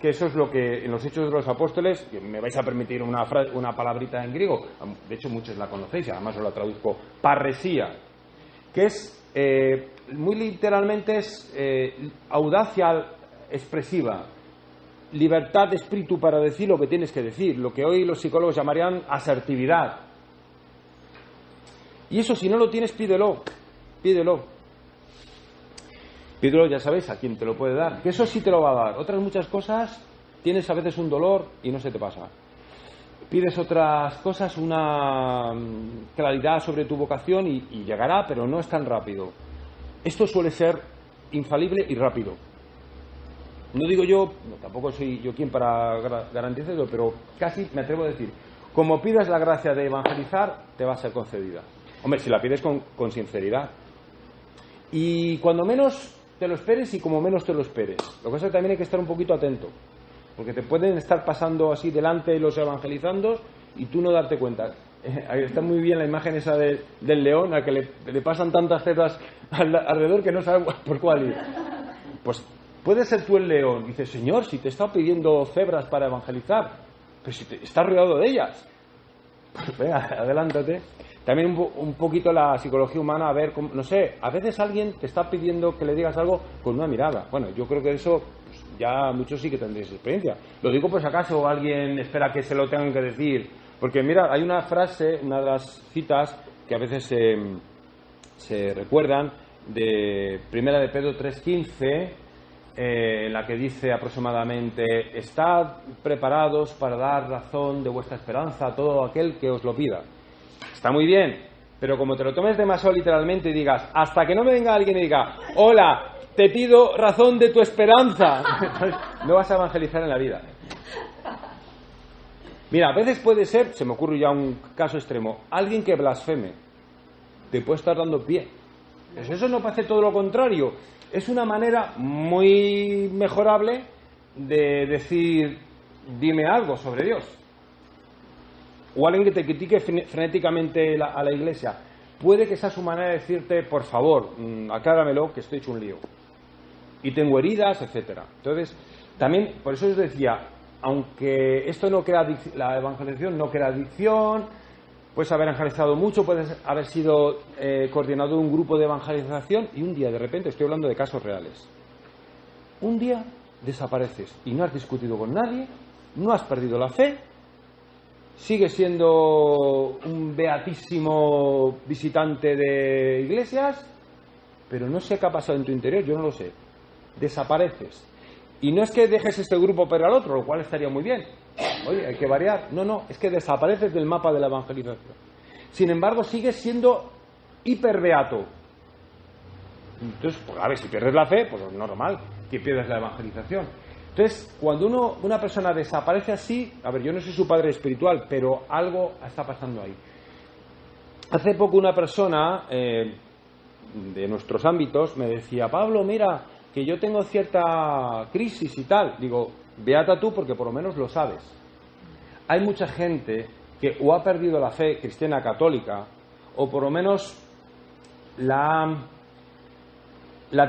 Que eso es lo que en los Hechos de los Apóstoles, que me vais a permitir una palabrita en griego, de hecho muchos la conocéis, además os la traduzco, parresía, que es, muy literalmente es audacia expresiva, libertad de espíritu para decir lo que tienes que decir, lo que hoy los psicólogos llamarían asertividad. Y eso, si no lo tienes, pídelo. Pídelo, ya sabéis a quién te lo puede dar, que eso sí te lo va a dar. Otras muchas cosas, tienes a veces un dolor y no se te pasa. Pides otras cosas, una claridad sobre tu vocación y llegará, pero no es tan rápido. Esto suele ser infalible y rápido. No digo yo, tampoco soy yo quien para garantizarlo, pero casi me atrevo a decir, como pidas la gracia de evangelizar, te va a ser concedida. Hombre, si la pides con sinceridad. Y cuando menos te lo esperes y como menos te lo esperes. Lo que pasa es que también hay que estar un poquito atento, porque te pueden estar pasando así delante los evangelizandos y tú no darte cuenta. Está muy bien la imagen esa del león, al que le pasan tantas cebras alrededor que no sabe por cuál ir. Pues puede ser tú el león. Y dices, Señor, si te está pidiendo cebras para evangelizar, pero si estás rodeado de ellas. Pues venga, adelántate. También un poquito la psicología humana, a ver, no sé, a veces alguien te está pidiendo que le digas algo con una mirada. Bueno, yo creo que eso, pues, ya muchos sí que tendréis experiencia. Lo digo por si acaso alguien espera que se lo tengan que decir. Porque mira, hay una frase, una de las citas que a veces se recuerdan, de Primera de Pedro 3:15, en la que dice aproximadamente: estad preparados para dar razón de vuestra esperanza a todo aquel que os lo pida. Está muy bien, pero como te lo tomes demasiado literalmente y digas, hasta que no me venga alguien y diga, hola, te pido razón de tu esperanza, no vas a evangelizar en la vida. Mira, a veces puede ser, se me ocurre ya un caso extremo, alguien que blasfeme, te puede estar dando pie. Pues eso no parece todo lo contrario. Es una manera muy mejorable de decir, dime algo sobre Dios. O alguien que te critique frenéticamente a la iglesia. Puede que sea su manera de decirte, por favor, acláramelo, que estoy hecho un lío. Y tengo heridas, etcétera. Entonces, también, por eso os decía, aunque esto no crea la evangelización no crea adicción, puedes haber evangelizado mucho, puedes haber sido coordinador de un grupo de evangelización y un día, de repente, estoy hablando de casos reales, un día desapareces y no has discutido con nadie, no has perdido la fe, sigues siendo un beatísimo visitante de iglesias, pero no sé qué ha pasado en tu interior, yo no lo sé. Desapareces. Y no es que dejes este grupo para el otro, lo cual estaría muy bien. Oye, hay que variar. No, es que desapareces del mapa de la evangelización. Sin embargo, sigues siendo hiperbeato. Entonces, pues a ver, si pierdes la fe, pues es normal que pierdas la evangelización. Entonces, cuando una persona desaparece así, a ver, yo no soy su padre espiritual, pero algo está pasando ahí. Hace poco una persona de nuestros ámbitos me decía, Pablo, mira, que yo tengo cierta crisis y tal. Digo, beata tú porque por lo menos lo sabes. Hay mucha gente que o ha perdido la fe cristiana católica o por lo menos la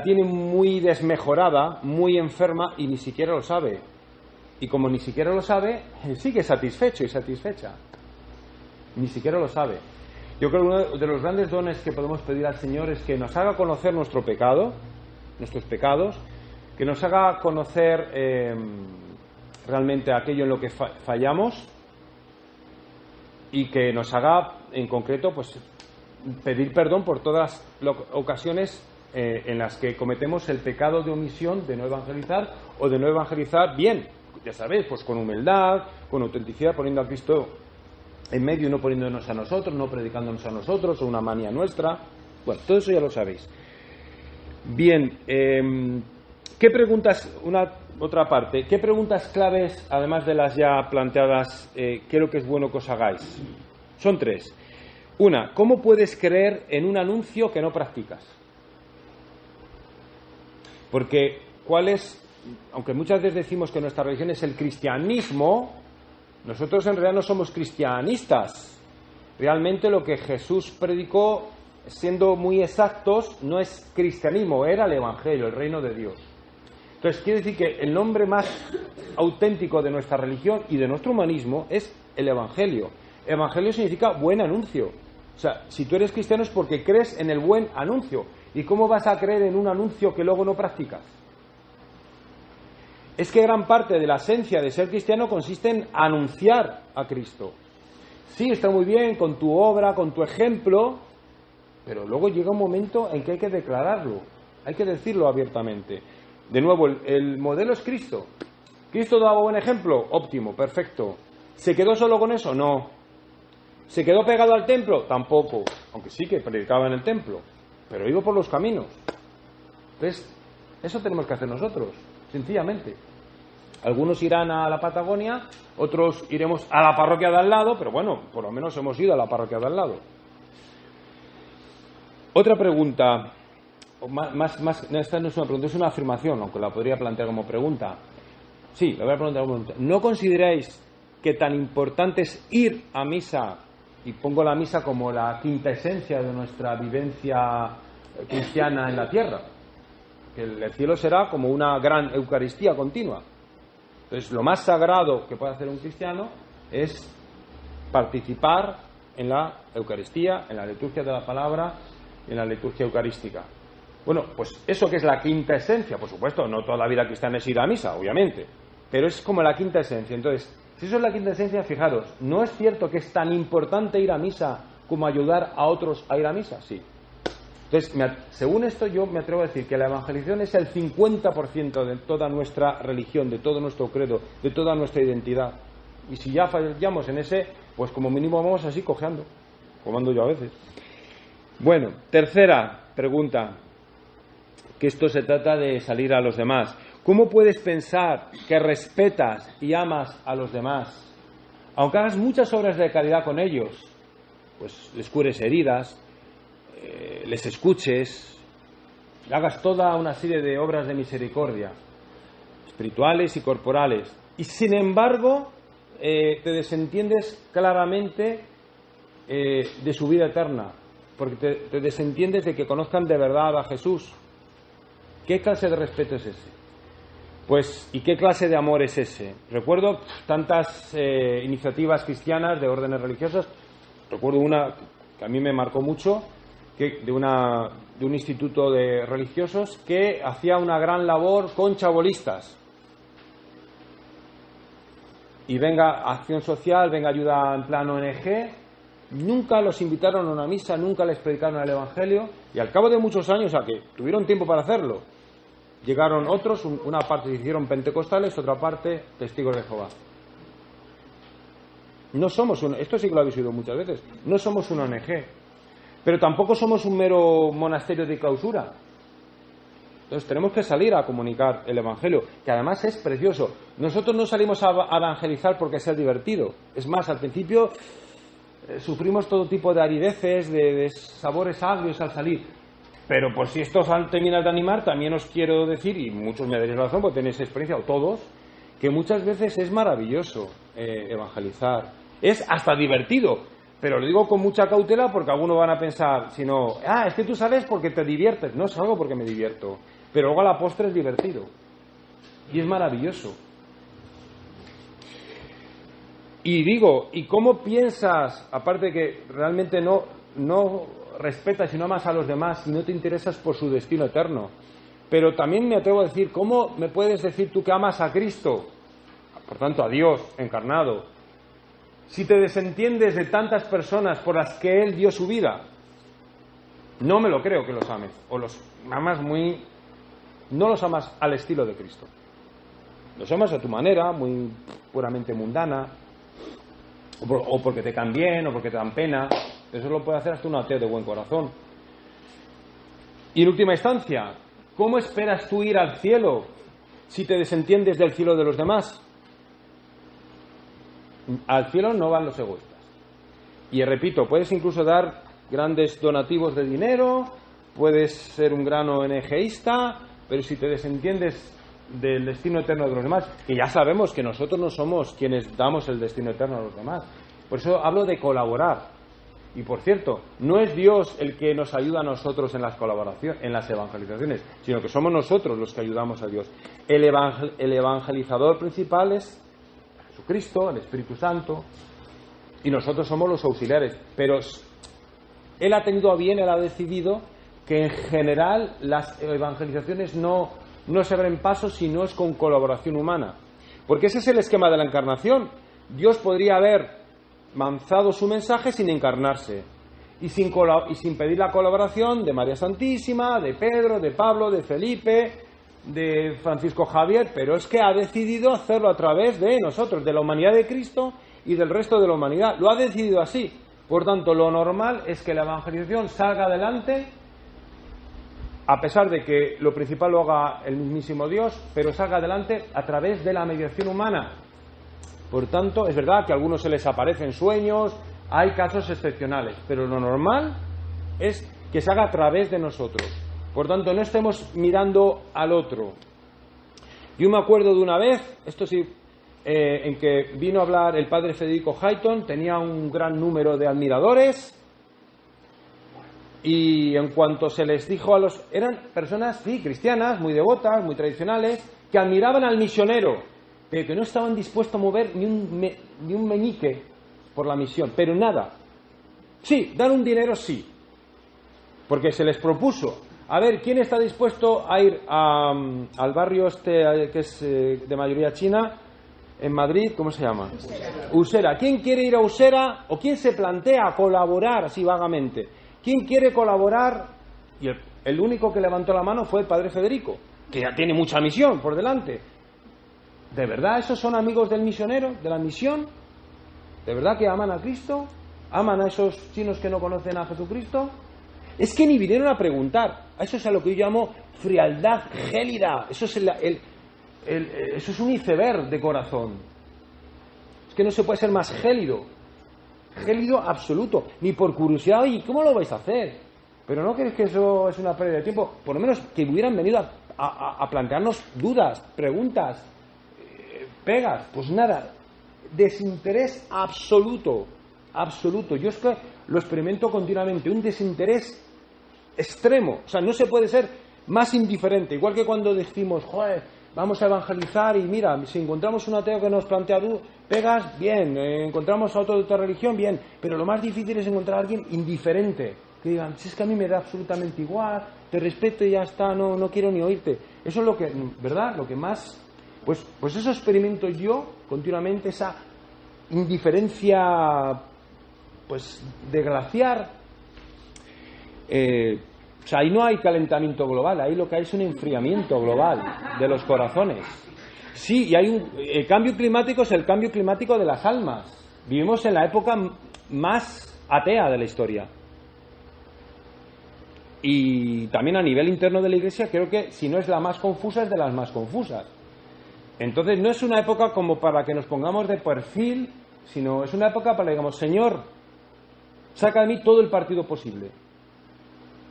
tiene muy desmejorada, muy enferma y ni siquiera lo sabe. Y como ni siquiera lo sabe, sigue satisfecho y satisfecha. Ni siquiera lo sabe. Yo creo que uno de los grandes dones que podemos pedir al Señor es que nos haga conocer nuestro pecado, nuestros pecados, que nos haga conocer realmente aquello en lo que fallamos y que nos haga, en concreto, pues pedir perdón por todas las ocasiones en las que cometemos el pecado de omisión de no evangelizar o de no evangelizar bien, ya sabéis, pues con humildad, con autenticidad, poniendo a Cristo en medio y no poniéndonos a nosotros, no predicándonos a nosotros o una manía nuestra. Bueno, todo eso ya lo sabéis. Bien, ¿qué preguntas, otra parte, qué preguntas claves, además de las ya planteadas, creo que es bueno que os hagáis? Son 3. Una, ¿cómo puedes creer en un anuncio que no practicas? Porque, aunque muchas veces decimos que nuestra religión es el cristianismo, nosotros en realidad no somos cristianistas. Realmente lo que Jesús predicó, siendo muy exactos, no es cristianismo, era el Evangelio, el reino de Dios. Entonces, quiere decir que el nombre más auténtico de nuestra religión y de nuestro humanismo es el Evangelio. Evangelio significa buen anuncio. O sea, si tú eres cristiano es porque crees en el buen anuncio. ¿Y cómo vas a creer en un anuncio que luego no practicas? Es que gran parte de la esencia de ser cristiano consiste en anunciar a Cristo. Sí, está muy bien con tu obra, con tu ejemplo, pero luego llega un momento en que hay que declararlo, hay que decirlo abiertamente. De nuevo, el modelo es Cristo. ¿Cristo daba buen ejemplo? Óptimo, perfecto. ¿Se quedó solo con eso? No. ¿Se quedó pegado al templo? Tampoco, aunque sí que predicaba en el templo, pero iba por los caminos. Entonces, eso tenemos que hacer nosotros, sencillamente. Algunos irán a la Patagonia, otros iremos a la parroquia de al lado, pero bueno, por lo menos hemos ido a la parroquia de al lado. Otra pregunta, no, esta no es una pregunta, es una afirmación, aunque la podría plantear como pregunta. Sí, la voy a plantear como pregunta. ¿No consideráis que tan importante es ir a misa, y pongo la misa como la quinta esencia de nuestra vivencia cristiana en la tierra? Que el cielo será como una gran Eucaristía continua. Entonces, lo más sagrado que puede hacer un cristiano es participar en la Eucaristía, en la liturgia de la palabra, en la liturgia eucarística. Bueno, pues eso que es la quinta esencia, por supuesto, no toda la vida cristiana es ir a misa, obviamente, pero es como la quinta esencia. Entonces, si eso es la quinta esencia, fijaros, ¿no es cierto que es tan importante ir a misa como ayudar a otros a ir a misa? Sí. Entonces, según esto, yo me atrevo a decir que la evangelización es el 50% de toda nuestra religión, de todo nuestro credo, de toda nuestra identidad. Y si ya fallamos en ese, pues como mínimo vamos así cojeando, como ando yo a veces. Bueno, tercera pregunta, que esto se trata de salir a los demás. ¿Cómo puedes pensar que respetas y amas a los demás, aunque hagas muchas obras de caridad con ellos? Pues les cures heridas, les escuches, hagas toda una serie de obras de misericordia, espirituales y corporales, y sin embargo te desentiendes claramente de su vida eterna, porque te desentiendes de que conozcan de verdad a Jesús. ¿Qué clase de respeto es ese? Pues, ¿y qué clase de amor es ese? Recuerdo tantas iniciativas cristianas de órdenes religiosas. Recuerdo una que a mí me marcó mucho, de un instituto de religiosos que hacía una gran labor con chabolistas. Y venga acción social, venga ayuda en plan ONG, nunca los invitaron a una misa, nunca les predicaron el Evangelio, y al cabo de muchos años, a que tuvieron tiempo para hacerlo, llegaron otros, una parte se hicieron pentecostales, otra parte testigos de Jehová. No somos esto sí que lo habéis oído muchas veces, no somos una ONG, pero tampoco somos un mero monasterio de clausura. Entonces tenemos que salir a comunicar el Evangelio, que además es precioso. Nosotros no salimos a evangelizar porque sea divertido. Es más, al principio sufrimos todo tipo de arideces, de sabores agrios al salir. Pero por si esto termina de animar, también os quiero decir, y muchos me daréis razón porque tenéis experiencia, o todos, que muchas veces es maravilloso evangelizar. Es hasta divertido, pero lo digo con mucha cautela porque algunos van a pensar, si no, es que tú sales porque te diviertes. No salgo porque me divierto, pero luego a la postre es divertido. Y es maravilloso. Y digo, ¿y cómo piensas, aparte de que realmente no respetas y no amas a los demás y no te interesas por su destino eterno? Pero también me atrevo a decir, ¿cómo me puedes decir tú que amas a Cristo, por tanto a Dios encarnado, si te desentiendes de tantas personas por las que Él dio su vida? No me lo creo que los ames, o los amas no los amas al estilo de Cristo. Los amas a tu manera, muy puramente mundana, o porque te caen bien, o porque te dan pena. Eso lo puede hacer hasta un ateo de buen corazón. Y en última instancia, ¿cómo esperas tú ir al cielo si te desentiendes del cielo de los demás? Al cielo no van los egoístas. Y repito, puedes incluso dar grandes donativos de dinero, puedes ser un gran ONGista, pero si te desentiendes del destino eterno de los demás, que ya sabemos que nosotros no somos quienes damos el destino eterno a los demás. Por eso hablo de colaborar. Y por cierto, no es Dios el que nos ayuda a nosotros en las colaboraciones, en las evangelizaciones, sino que somos nosotros los que ayudamos a Dios. El evangelizador principal es Jesucristo, el Espíritu Santo, y nosotros somos los auxiliares. Pero Él ha tenido a bien, Él ha decidido que en general las evangelizaciones no se abren paso si no es con colaboración humana. Porque ese es el esquema de la encarnación. Dios podría haber lanzado su mensaje sin encarnarse y sin pedir la colaboración de María Santísima, de Pedro, de Pablo, de Felipe, de Francisco Javier, pero es que ha decidido hacerlo a través de nosotros, de la humanidad de Cristo y del resto de la humanidad. Lo ha decidido así. Por tanto, lo normal es que la evangelización salga adelante, a pesar de que lo principal lo haga el mismísimo Dios, pero salga adelante a través de la mediación humana. Por tanto, es verdad que a algunos se les aparecen sueños, hay casos excepcionales, pero lo normal es que se haga a través de nosotros. Por tanto, no estemos mirando al otro. Yo me acuerdo de una vez, esto sí, en que vino a hablar el padre Federico Hayton, tenía un gran número de admiradores, y en cuanto se les dijo eran personas, sí, cristianas, muy devotas, muy tradicionales, que admiraban al misionero, pero que no estaban dispuestos a mover ni un meñique por la misión, pero nada. Sí, dar un dinero sí, porque se les propuso, a ver, ¿quién está dispuesto a ir al barrio que es de mayoría china, en Madrid, ¿cómo se llama? Usera. ¿Quién quiere ir a Usera o quién se plantea colaborar así vagamente? ¿Quién quiere colaborar? Y el único que levantó la mano fue el padre Federico, que ya tiene mucha misión por delante. ¿De verdad esos son amigos del misionero, de la misión? ¿De verdad que aman a Cristo? ¿Aman a esos chinos que no conocen a Jesucristo? Es que ni vinieron a preguntar. Eso es a lo que yo llamo frialdad gélida. Eso es eso es un iceberg de corazón. Es que no se puede ser más gélido. Gélido absoluto. Ni por curiosidad, oye, ¿cómo lo vais a hacer? Pero ¿no crees que eso es una pérdida de tiempo? Por lo menos que hubieran venido a plantearnos dudas, preguntas, pegas. Pues nada, desinterés absoluto, absoluto. Yo es que lo experimento continuamente, un desinterés extremo. O sea, no se puede ser más indiferente. Igual que cuando decimos, joder, vamos a evangelizar y mira, si encontramos un ateo que nos plantea pegas, bien, encontramos a otro de otra religión, bien, pero lo más difícil es encontrar a alguien indiferente, que digan, si es que a mí me da absolutamente igual, te respeto y ya está, no quiero ni oírte. Eso es lo que, ¿verdad? Lo que más, pues eso experimento yo continuamente, esa indiferencia, pues, de glaciar. O sea, ahí no hay calentamiento global, ahí lo que hay es un enfriamiento global de los corazones. Sí, y el cambio climático es el cambio climático de las almas. Vivimos en la época más atea de la historia. Y también a nivel interno de la Iglesia creo que si no es la más confusa, es de las más confusas. Entonces no es una época como para que nos pongamos de perfil, sino es una época para que digamos, Señor, saca de mí todo el partido posible.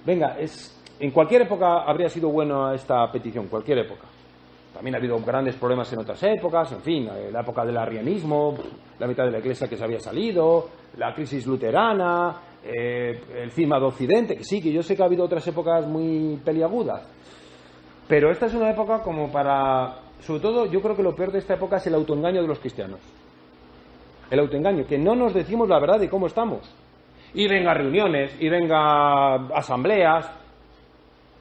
Venga, en cualquier época habría sido buena esta petición, cualquier época. También ha habido grandes problemas en otras épocas, en fin, la época del arrianismo, la mitad de la Iglesia que se había salido, la crisis luterana, el cisma de Occidente, que sí, que yo sé que ha habido otras épocas muy peliagudas. Pero esta es una época como para... Sobre todo, yo creo que lo peor de esta época es el autoengaño de los cristianos. El autoengaño, que no nos decimos la verdad de cómo estamos. Y venga reuniones, y venga asambleas,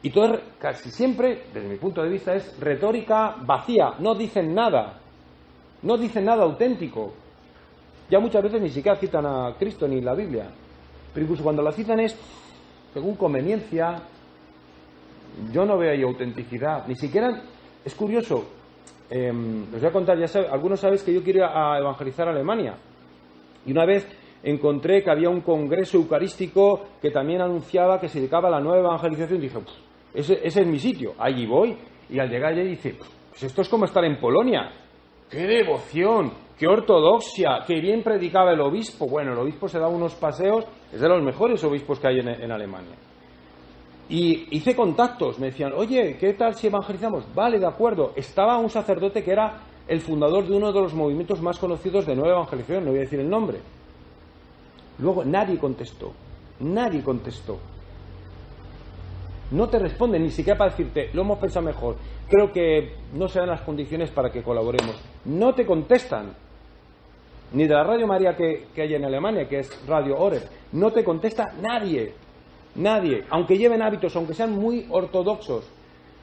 y todo casi siempre, desde mi punto de vista, es retórica vacía, no dicen nada auténtico. Ya muchas veces ni siquiera citan a Cristo ni la Biblia, pero incluso cuando la citan es según conveniencia. Yo no veo ahí autenticidad, ni siquiera. Es curioso, os voy a contar, algunos sabéis que yo quiero ir a evangelizar a Alemania, y una vez encontré que había un congreso eucarístico que también anunciaba que se dedicaba a la nueva evangelización y dije, ese es mi sitio, allí voy. Y al llegar allí dice, pues esto es como estar en Polonia. ¡Qué devoción! ¡Qué ortodoxia! ¡Qué bien predicaba el obispo! Bueno, el obispo se da unos paseos, es de los mejores obispos que hay en Alemania. Y hice contactos, me decían, oye, ¿qué tal si evangelizamos? Vale, de acuerdo. Estaba un sacerdote que era el fundador de uno de los movimientos más conocidos de nueva evangelización, no voy a decir el nombre. Luego nadie contestó. No te responden ni siquiera para decirte, lo hemos pensado mejor, creo que no se dan las condiciones para que colaboremos. No te contestan. Ni de la Radio María que hay en Alemania, que es Radio Horeb. No te contesta nadie. Aunque lleven hábitos, aunque sean muy ortodoxos.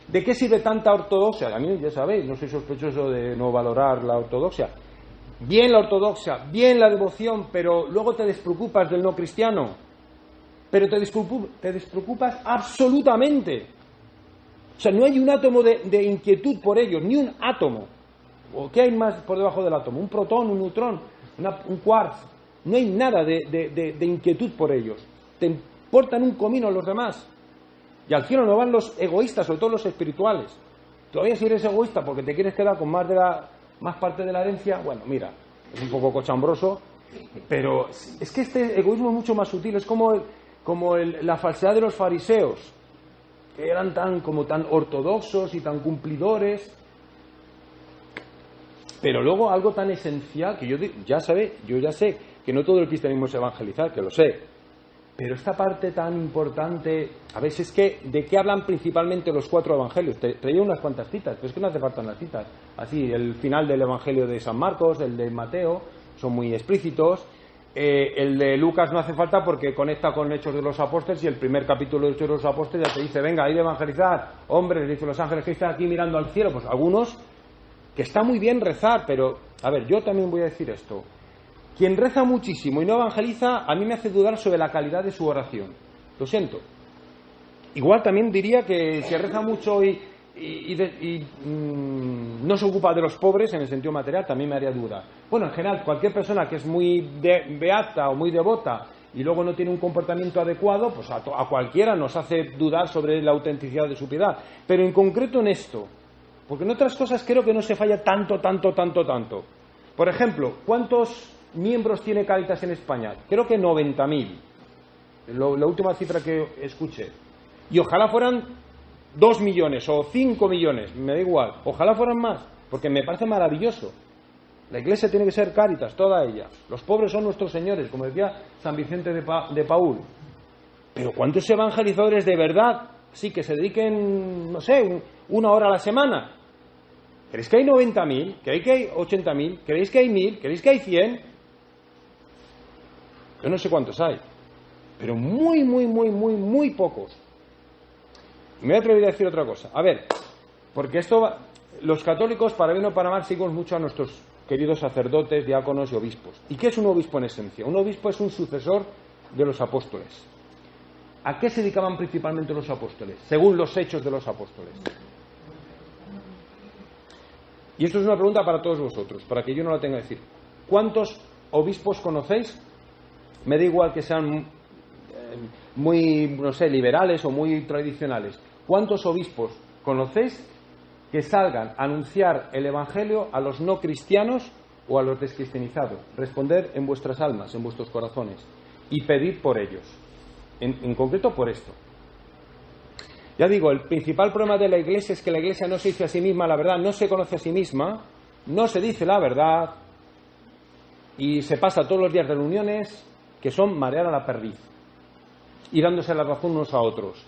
¿De qué sirve tanta ortodoxia? A mí, ya sabéis, no soy sospechoso de no valorar la ortodoxia. Bien la ortodoxia, bien la devoción, pero luego te despreocupas del no cristiano. Pero te despreocupas absolutamente. O sea, no hay un átomo de inquietud por ellos, ni un átomo. ¿O qué hay más por debajo del átomo? Un protón, un neutrón, un quark. No hay nada de inquietud por ellos. Te importan un comino los demás. Y al cielo no van los egoístas, sobre todo los espirituales. Todavía si eres egoísta porque te quieres quedar con más parte de la herencia, bueno, mira, es un poco cochambroso, pero es que este egoísmo es mucho más sutil, es como la falsedad de los fariseos, que eran tan ortodoxos y tan cumplidores, pero luego algo tan esencial que yo ya sé que no todo el cristianismo es evangelizar, que lo sé, pero esta parte tan importante, a veces es que, ¿de qué hablan principalmente los 4 evangelios? Traía unas cuantas citas, pero es que no hace falta las citas. Así, el final del evangelio de San Marcos, el de Mateo, son muy explícitos. El de Lucas no hace falta porque conecta con Hechos de los Apóstoles y el primer capítulo de Hechos de los Apóstoles ya te dice, venga, hay de evangelizar, hombres, dicen los ángeles que están aquí mirando al cielo, pues algunos, que está muy bien rezar, pero, a ver, yo también voy a decir esto. Quien reza muchísimo y no evangeliza, a mí me hace dudar sobre la calidad de su oración. Lo siento. Igual también diría que si reza mucho y no se ocupa de los pobres en el sentido material, también me haría duda. Bueno, en general, cualquier persona que es muy beata o muy devota y luego no tiene un comportamiento adecuado, pues a cualquiera nos hace dudar sobre la autenticidad de su piedad. Pero en concreto en esto, porque en otras cosas creo que no se falla tanto. Por ejemplo, ¿cuántos miembros tiene Cáritas en España? Creo que 90.000. La última cifra que escuché. Y ojalá fueran 2 millones o 5 millones, me da igual. Ojalá fueran más, porque me parece maravilloso. La Iglesia tiene que ser Cáritas, toda ella. Los pobres son nuestros señores, como decía San Vicente de Paúl. Pero ¿cuántos evangelizadores de verdad sí que se dediquen, no sé, 1 hora a la semana? ¿Creéis que hay 90.000? ¿Creéis que hay 80.000? ¿Creéis que hay 1.000? ¿Creéis que hay 100? Yo no sé cuántos hay, pero muy pocos. Y me voy a atrever a decir otra cosa. A ver, porque los católicos, para bien o para mal, seguimos mucho a nuestros queridos sacerdotes, diáconos y obispos. ¿Y qué es un obispo en esencia? Un obispo es un sucesor de los apóstoles. ¿A qué se dedicaban principalmente los apóstoles? Según los hechos de los apóstoles. Y esto es una pregunta para todos vosotros, para que yo no la tenga que decir. ¿Cuántos obispos conocéis? Me da igual que sean muy, no sé, liberales o muy tradicionales. ¿Cuántos obispos conocéis que salgan a anunciar el Evangelio a los no cristianos o a los descristianizados? Responder en vuestras almas, en vuestros corazones, y pedir por ellos. En concreto por esto. Ya digo, el principal problema de la Iglesia es que la Iglesia no se dice a sí misma la verdad, no se conoce a sí misma, no se dice la verdad y se pasa todos los días de reuniones que son marear a la perdiz y dándose la razón unos a otros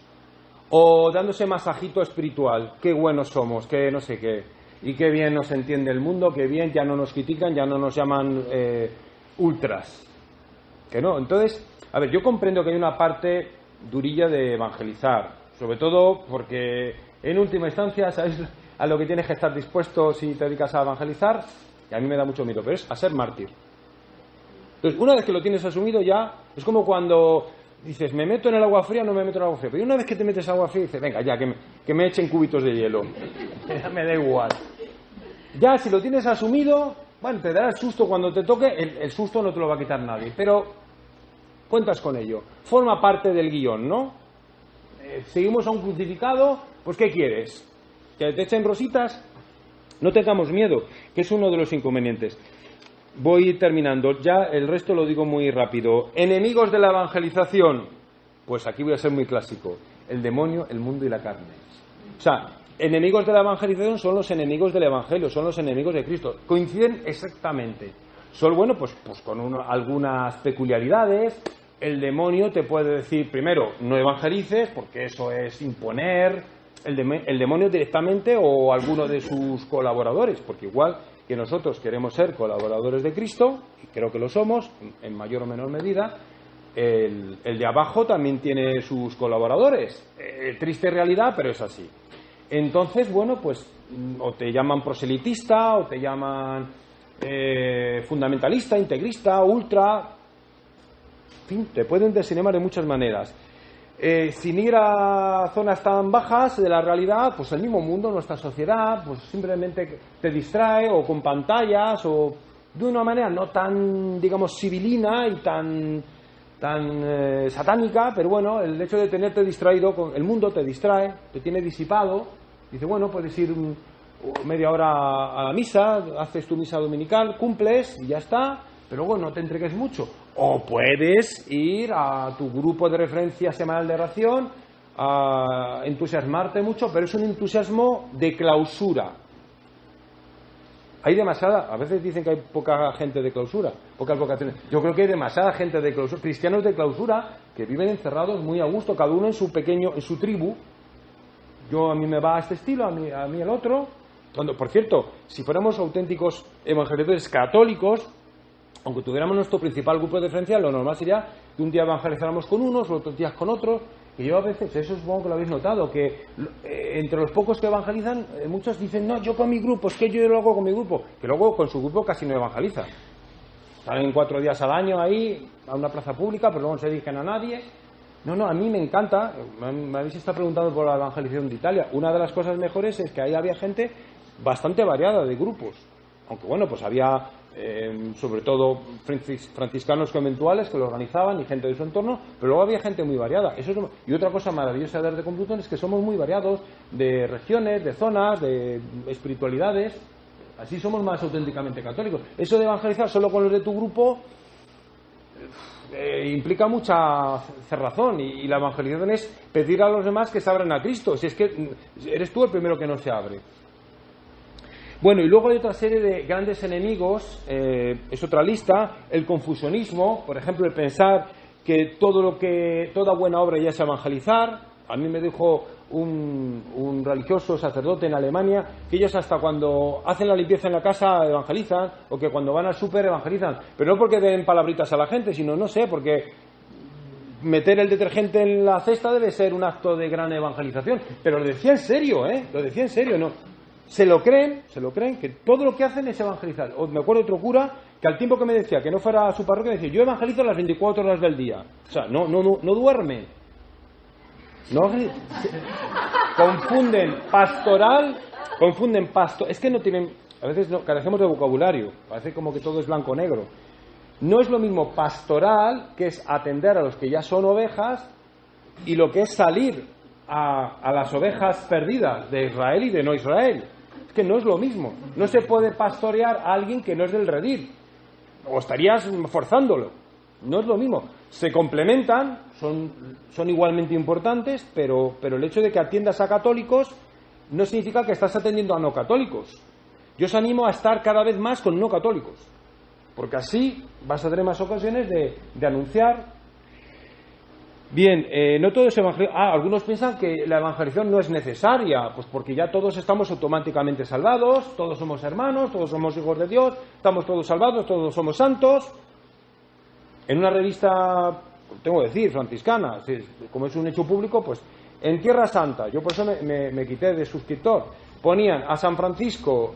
o dándose masajito espiritual, qué buenos somos, qué no sé qué, y qué bien nos entiende el mundo, qué bien, ya no nos critican, ya no nos llaman ultras, que no. Entonces, a ver, yo comprendo que hay una parte durilla de evangelizar, sobre todo porque en última instancia, ¿sabes a lo que tienes que estar dispuesto si te dedicas a evangelizar? Y a mí me da mucho miedo, pero es a ser mártir. Entonces, una vez que lo tienes asumido ya, es como cuando dices, me meto en el agua fría, no me meto en el agua fría. Pero una vez que te metes en agua fría, dices, venga, ya, que me echen cubitos de hielo. Ya me da igual. Ya, si lo tienes asumido, bueno, te dará el susto cuando te toque, el susto no te lo va a quitar nadie. Pero cuentas con ello. Forma parte del guión, ¿no? seguimos a un crucificado, pues ¿qué quieres? ¿Que te echen rositas? No tengamos miedo, que es uno de los inconvenientes. Voy terminando, ya el resto lo digo muy rápido. Enemigos de la evangelización, pues aquí voy a ser muy clásico: el demonio, el mundo y la carne. O sea, enemigos de la evangelización son los enemigos del evangelio, son los enemigos de Cristo. Coinciden exactamente. Solo, bueno, pues con algunas peculiaridades. El demonio te puede decir, primero, no evangelices, porque eso es imponer. El demonio directamente o alguno de sus colaboradores, porque igual que nosotros queremos ser colaboradores de Cristo, y creo que lo somos, en mayor o menor medida, el de abajo también tiene sus colaboradores. Triste realidad, pero es así. Entonces, bueno, pues o te llaman proselitista, o te llaman fundamentalista, integrista, ultra, en fin, te pueden desanimar de muchas maneras. Sin ir a zonas tan bajas de la realidad, pues el mismo mundo, nuestra sociedad, pues simplemente te distrae, o con pantallas, o de una manera no tan, digamos, civilina y tan satánica, pero bueno, el hecho de tenerte distraído, con el mundo te distrae, te tiene disipado. Dice, bueno, puedes ir media hora a la misa, haces tu misa dominical, cumples y ya está, pero luego no te entregues mucho. O puedes ir a tu grupo de referencia semanal de oración a entusiasmarte mucho, pero es un entusiasmo de clausura. Hay demasiada, a veces dicen que hay poca gente de clausura, pocas vocaciones. Yo creo que hay demasiada gente de clausura, cristianos de clausura que viven encerrados muy a gusto, cada uno en su pequeño, en su tribu. A mí me va a este estilo, a mí el otro. Cuando, por cierto, si fuéramos auténticos evangelizadores católicos, aunque tuviéramos nuestro principal grupo de referencia, lo normal sería que un día evangelizáramos con unos, otros días con otros. Y yo a veces, eso supongo que lo habéis notado, que entre los pocos que evangelizan, muchos dicen, no, yo con mi grupo, es que yo lo hago con mi grupo, que luego con su grupo casi no evangelizan. Salen 4 días al año ahí, a una plaza pública, pero luego no se dirigen a nadie. No, a mí me encanta, me habéis estado preguntando por la evangelización de Italia. Una de las cosas mejores es que ahí había gente bastante variada de grupos. Aunque bueno, pues había sobre todo franciscanos conventuales que lo organizaban y gente de su entorno, pero luego había gente muy variada. Y otra cosa maravillosa de Complutense es que somos muy variados de regiones, de zonas, de espiritualidades. Así somos más auténticamente católicos. Eso de evangelizar solo con los de tu grupo implica mucha cerrazón, y la evangelización es pedir a los demás que se abran a Cristo. Si es que eres tú el primero que no se abre. Bueno, y luego hay otra serie de grandes enemigos, es otra lista: el confusionismo, por ejemplo, el pensar que toda buena obra ya es evangelizar. A mí me dijo un religioso sacerdote en Alemania que ellos hasta cuando hacen la limpieza en la casa evangelizan, o que cuando van al súper evangelizan, pero no porque den palabritas a la gente, sino, no sé, porque meter el detergente en la cesta debe ser un acto de gran evangelización. Pero lo decía en serio, lo decía en serio, no. Se lo creen, que todo lo que hacen es evangelizar. Me acuerdo de otro cura que al tiempo que me decía que no fuera a su parroquia, me decía, yo evangelizo las 24 horas del día. O sea, no duerme. Confunden pastoral, es que no tienen, a veces carecemos de vocabulario, parece como que todo es blanco-negro. No es lo mismo pastoral, que es atender a los que ya son ovejas, y lo que es salir a las ovejas perdidas de Israel y de no Israel. Es que no es lo mismo. No se puede pastorear a alguien que no es del redil, o estarías forzándolo. No es lo mismo. Se complementan, son igualmente importantes, pero el hecho de que atiendas a católicos no significa que estás atendiendo a no católicos. Yo os animo a estar cada vez más con no católicos, porque así vas a tener más ocasiones de anunciar. Bien, no todo es evangelización. Algunos piensan que la evangelización no es necesaria, pues porque ya todos estamos automáticamente salvados, todos somos hermanos, todos somos hijos de Dios, estamos todos salvados, todos somos santos. En una revista, tengo que decir, franciscana, como es un hecho público, pues en Tierra Santa, yo por eso me quité de suscriptor, ponían a San Francisco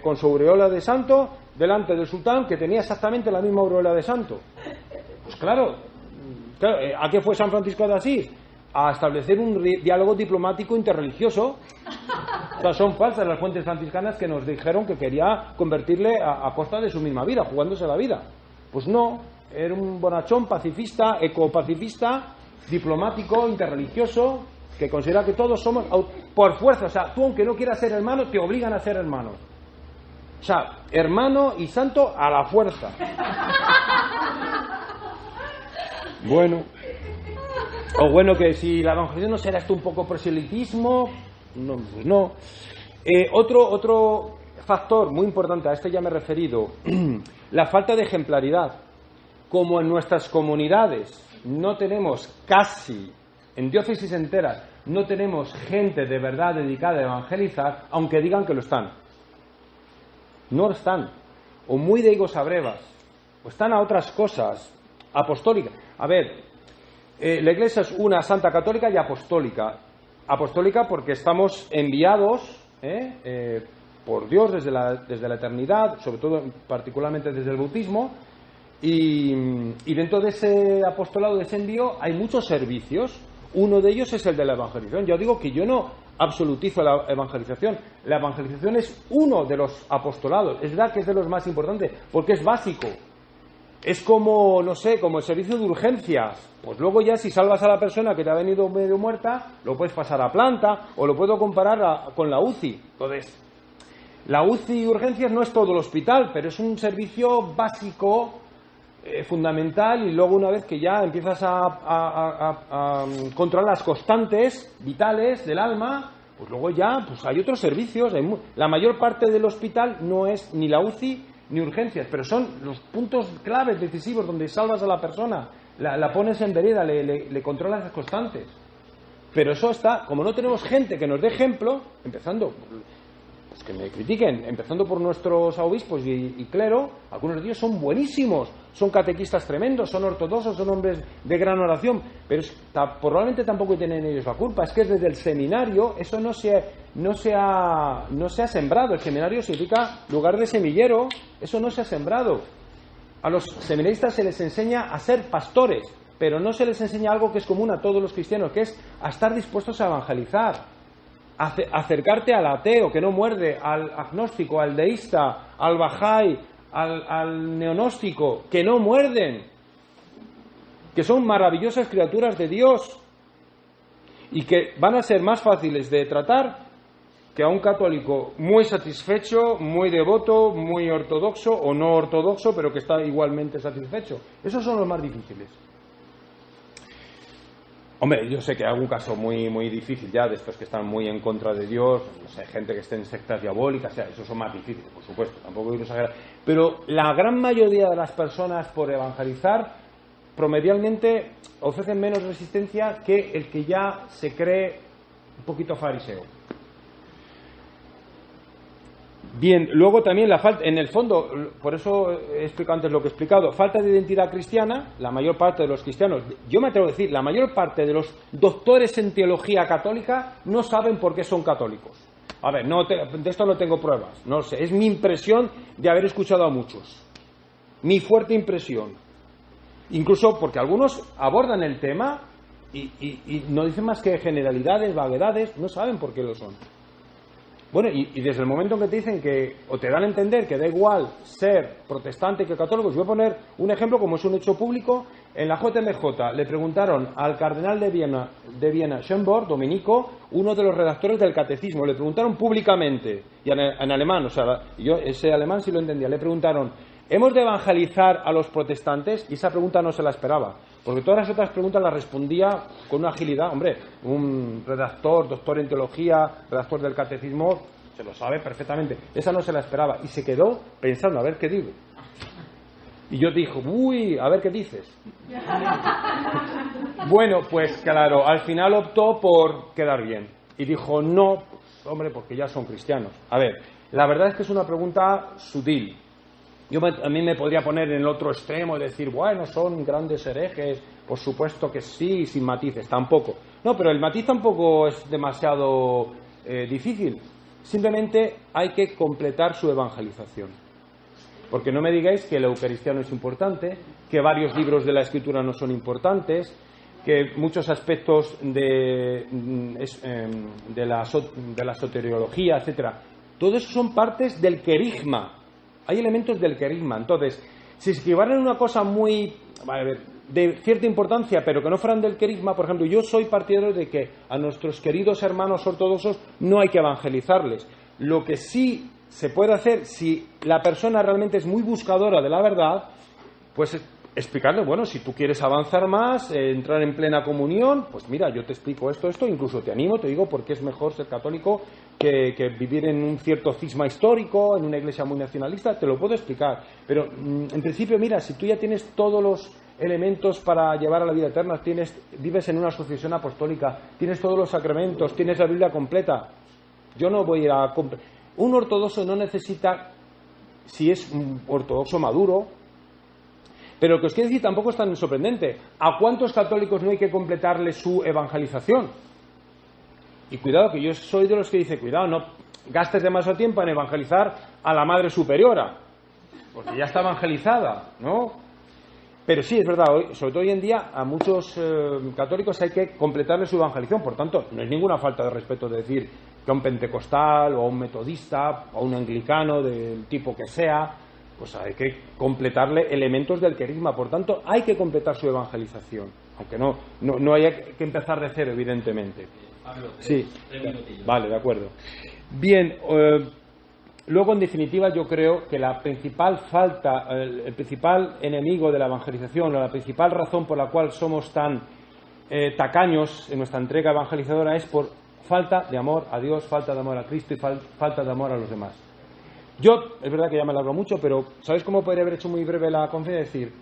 con su aureola de santo delante del sultán, que tenía exactamente la misma aureola de santo. Pues claro, ¿a qué fue San Francisco de Asís? A establecer un diálogo diplomático interreligioso. O sea, son falsas las fuentes franciscanas que nos dijeron que quería convertirle a costa de su misma vida, jugándose la vida. Pues no, era un bonachón pacifista, ecopacifista, diplomático, interreligioso. que considera que todos somos por fuerza. O sea, tú aunque no quieras ser hermano, te obligan a ser hermanos. O sea, hermano y santo a la fuerza. Bueno. O bueno, que si la evangelización no será esto un poco proselitismo, no, pues no. Otro factor muy importante, a este ya me he referido, la falta de ejemplaridad. Como en nuestras comunidades no tenemos casi, en diócesis enteras, no tenemos gente de verdad dedicada a evangelizar, aunque digan que lo están. No lo están. O muy de higos a brevas. O están a otras cosas apostólicas. A ver, la Iglesia es una santa católica y apostólica. Apostólica porque estamos enviados por Dios desde la eternidad, sobre todo particularmente desde el bautismo, y dentro de ese apostolado, de ese envío, hay muchos servicios. Uno de ellos es el de la evangelización. Yo digo que yo no absolutizo la evangelización. La evangelización es uno de los apostolados. Es verdad que es de los más importantes, porque es básico. Es como, no sé, como el servicio de urgencias. Pues luego ya si salvas a la persona que te ha venido medio muerta, lo puedes pasar a planta, o lo puedo comparar con la UCI. Entonces, la UCI y urgencias no es todo el hospital, pero es un servicio básico, fundamental, y luego una vez que ya empiezas a controlar las constantes vitales del alma, pues luego ya pues hay otros servicios. La mayor parte del hospital no es ni la UCI ni urgencias, pero son los puntos claves, decisivos, donde salvas a la persona, la pones en vereda, le controlas las constantes. Pero eso está, como no tenemos gente que nos dé ejemplo, empezando, pues que me critiquen, empezando por nuestros obispos y clero, algunos de ellos son buenísimos, son catequistas tremendos, son ortodoxos, son hombres de gran oración, pero probablemente tampoco tienen ellos la culpa. Es que desde el seminario eso no se ha sembrado. El seminario significa lugar de semillero, eso no se ha sembrado. A los seminaristas se les enseña a ser pastores, pero no se les enseña algo que es común a todos los cristianos, que es a estar dispuestos a evangelizar, a acercarte al ateo que no muerde, al agnóstico, al deísta, al bahá'í, al neonóstico, que no muerden, que son maravillosas criaturas de Dios y que van a ser más fáciles de tratar que a un católico muy satisfecho, muy devoto, muy ortodoxo o no ortodoxo, pero que está igualmente satisfecho. Esos son los más difíciles. Hombre, yo sé que hay algún caso muy, muy difícil ya, de estos que están muy en contra de Dios, no sé, gente que esté en sectas diabólicas, o sea, esos son más difíciles, por supuesto, tampoco quiero exagerar. Pero la gran mayoría de las personas por evangelizar, promedialmente ofrecen menos resistencia que el que ya se cree un poquito fariseo. Bien, luego también la falta, en el fondo, por eso he explicado antes lo que he explicado, falta de identidad cristiana. La mayor parte de los cristianos, yo me atrevo a decir, la mayor parte de los doctores en teología católica no saben por qué son católicos. A ver, de esto no tengo pruebas, no sé, es mi impresión de haber escuchado a muchos, mi fuerte impresión. Incluso porque algunos abordan el tema y no dicen más que generalidades, vaguedades, no saben por qué lo son. Bueno, y desde el momento en que te dicen que, o te dan a entender que da igual ser protestante que católico, os voy a poner un ejemplo como es un hecho público. En la JMJ le preguntaron al cardenal de Viena, Schönborn, dominico, uno de los redactores del catecismo, le preguntaron públicamente, y en alemán, o sea, yo ese alemán sí lo entendía, le preguntaron, ¿hemos de evangelizar a los protestantes? Y esa pregunta no se la esperaba, porque todas las otras preguntas las respondía con una agilidad. Hombre, un redactor, doctor en teología, redactor del catecismo, se lo sabe perfectamente. Esa no se la esperaba y se quedó pensando, a ver qué digo. Y yo dijo, uy, a ver qué dices. Bueno, pues claro, al final optó por quedar bien. Y dijo, no, pues, hombre, porque ya son cristianos. A ver, la verdad es que es una pregunta sutil. A mí me podría poner en el otro extremo y decir, bueno, son grandes herejes, por supuesto que sí, sin matices, tampoco. No, pero el matiz tampoco es demasiado difícil. Simplemente hay que completar su evangelización. Porque no me digáis que el Eucaristía no es importante, que varios libros de la Escritura no son importantes, que muchos aspectos de la soteriología, etcétera, todo eso son partes del querigma. Hay elementos del querigma. Entonces, si escribieran una cosa muy, a ver, de cierta importancia, pero que no fueran del querigma. Por ejemplo, yo soy partidario de que a nuestros queridos hermanos ortodoxos no hay que evangelizarles. Lo que sí se puede hacer, si la persona realmente es muy buscadora de la verdad, pues explicarle, bueno, si tú quieres avanzar más, entrar en plena comunión, pues mira, yo te explico esto, incluso te animo, te digo por qué es mejor ser católico que vivir en un cierto cisma histórico, en una iglesia muy nacionalista, te lo puedo explicar. Pero en principio, mira, si tú ya tienes todos los elementos para llevar a la vida eterna, vives en una sucesión apostólica, tienes todos los sacramentos, tienes la Biblia completa, yo no voy a ir a... Un ortodoxo no necesita, si es un ortodoxo maduro, pero lo que os quiero decir tampoco es tan sorprendente. ¿A cuántos católicos no hay que completarle su evangelización? Y cuidado, que yo soy de los que dice, cuidado, no gastes demasiado tiempo en evangelizar a la Madre Superiora, porque ya está evangelizada, ¿no? Pero sí, es verdad, sobre todo hoy en día, a muchos católicos hay que completarle su evangelización. Por tanto, no es ninguna falta de respeto de decir que a un pentecostal o a un metodista o a un anglicano del tipo que sea, pues hay que completarle elementos del querigma. Por tanto, hay que completar su evangelización, aunque no haya que empezar de cero, evidentemente. Pablo, Sí, tres minutillos. vale, de acuerdo. Bien, luego, en definitiva, yo creo que la principal falta, el principal enemigo de la evangelización, o la principal razón por la cual somos tan tacaños en nuestra entrega evangelizadora es por falta de amor a Dios, falta de amor a Cristo y falta de amor a los demás. Yo, es verdad que ya me alargo mucho, pero ¿sabéis cómo podría haber hecho muy breve la conferencia? Es decir,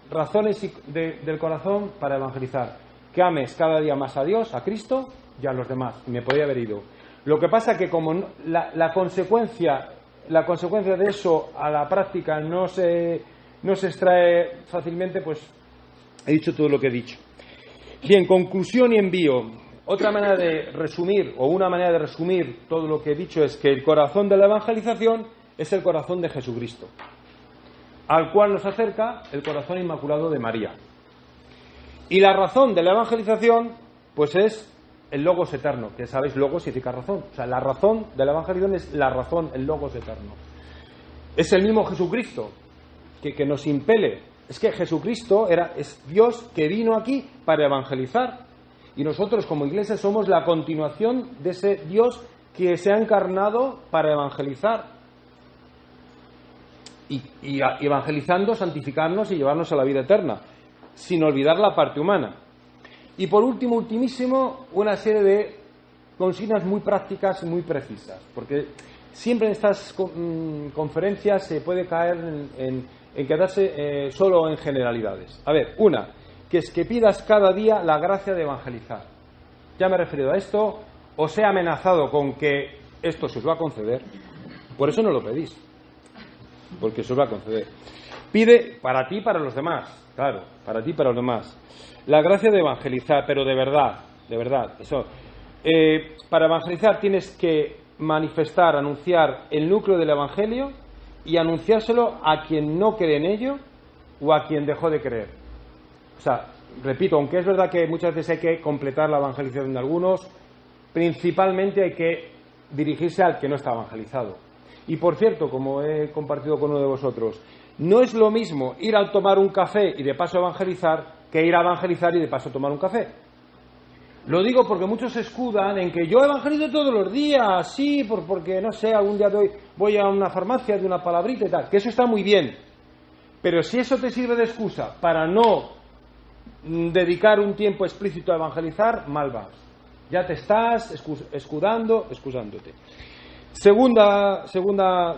razones del corazón para evangelizar. Que ames cada día más a Dios, a Cristo y a los demás. Y me podría haber ido. Lo que pasa que como la consecuencia de eso a la práctica no se extrae fácilmente, pues he dicho todo lo que he dicho. Bien, conclusión y envío. Otra manera de resumir, o una manera de resumir todo lo que he dicho, es que el corazón de la evangelización es el corazón de Jesucristo, al cual nos acerca el corazón inmaculado de María. Y la razón de la evangelización, pues es el Logos eterno, que sabéis, Logos significa razón. O sea, la razón de la evangelización es la razón, el Logos eterno. Es el mismo Jesucristo que nos impele. Es que Jesucristo es Dios que vino aquí para evangelizar. Y nosotros como Iglesia somos la continuación de ese Dios que se ha encarnado para evangelizar. Y evangelizando, santificarnos y llevarnos a la vida eterna, sin olvidar la parte humana. Y por último, ultimísimo, una serie de consignas muy prácticas y muy precisas, porque siempre en estas conferencias se puede caer en quedarse solo en generalidades. A ver, una, que es que pidas cada día la gracia de evangelizar. Ya me he referido a esto, os he amenazado con que esto se os va a conceder, por eso no lo pedís, porque se os va a conceder. Pide para ti y para los demás, claro, para ti y para los demás. La gracia de evangelizar, pero de verdad, eso. Para evangelizar tienes que manifestar, anunciar el núcleo del Evangelio y anunciárselo a quien no cree en ello o a quien dejó de creer. O sea, repito, aunque es verdad que muchas veces hay que completar la evangelización de algunos, principalmente hay que dirigirse al que no está evangelizado. Y por cierto, como he compartido con uno de vosotros, no es lo mismo ir a tomar un café y de paso evangelizar que ir a evangelizar y de paso tomar un café. Lo digo porque muchos se escudan en que yo evangelizo todos los días, sí, porque no sé, algún día voy a una farmacia de una palabrita y tal, que eso está muy bien. Pero si eso te sirve de excusa para no dedicar un tiempo explícito a evangelizar, mal vas. Ya te estás excusándote. Segunda,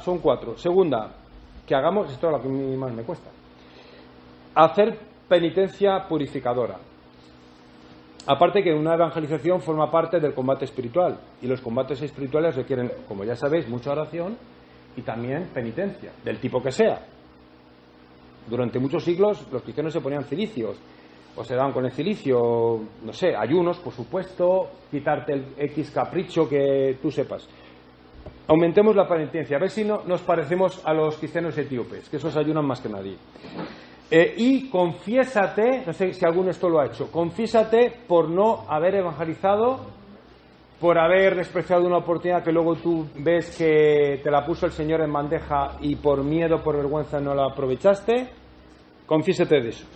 son 4. Segunda, que hagamos, esto es lo que más me cuesta, hacer penitencia purificadora. Aparte que una evangelización forma parte del combate espiritual, y los combates espirituales requieren, como ya sabéis, mucha oración y también penitencia, del tipo que sea. Durante muchos siglos los cristianos se ponían cilicios, o se daban con el cilicio, no sé, ayunos, por supuesto, quitarte el X capricho que tú sepas. Aumentemos la penitencia, a ver si no nos parecemos a los cristianos etíopes, que esos ayunan más que nadie. Y confiésate, no sé si alguno esto lo ha hecho, confiésate por no haber evangelizado, por haber despreciado una oportunidad que luego tú ves que te la puso el Señor en bandeja y por miedo, por vergüenza no la aprovechaste. Confiésate de eso.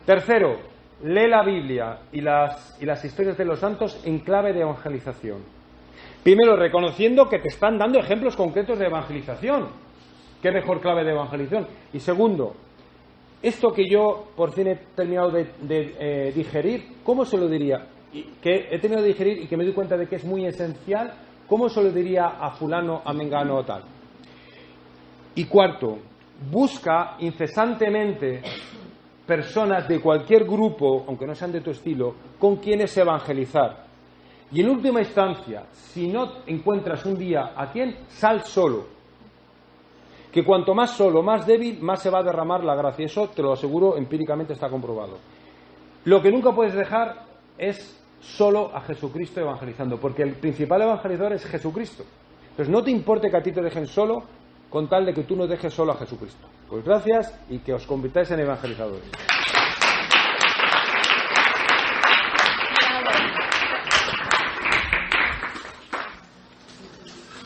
Tercero, lee la Biblia y las historias de los santos en clave de evangelización. Primero, reconociendo que te están dando ejemplos concretos de evangelización. ¿Qué mejor clave de evangelización? Y segundo, esto que yo por fin he terminado de digerir, ¿cómo se lo diría? Que he terminado de digerir y que me doy cuenta de que es muy esencial, ¿cómo se lo diría a fulano, a mengano o tal? Y cuarto, busca incesantemente personas de cualquier grupo, aunque no sean de tu estilo, con quienes evangelizar. Y en última instancia, si no encuentras un día a quién, sal solo. Que cuanto más solo, más débil, más se va a derramar la gracia. Eso te lo aseguro, empíricamente está comprobado. Lo que nunca puedes dejar es solo a Jesucristo evangelizando, porque el principal evangelizador es Jesucristo. Entonces no te importe que a ti te dejen solo, con tal de que tú no dejes solo a Jesucristo. Pues gracias y que os convirtáis en evangelizadores.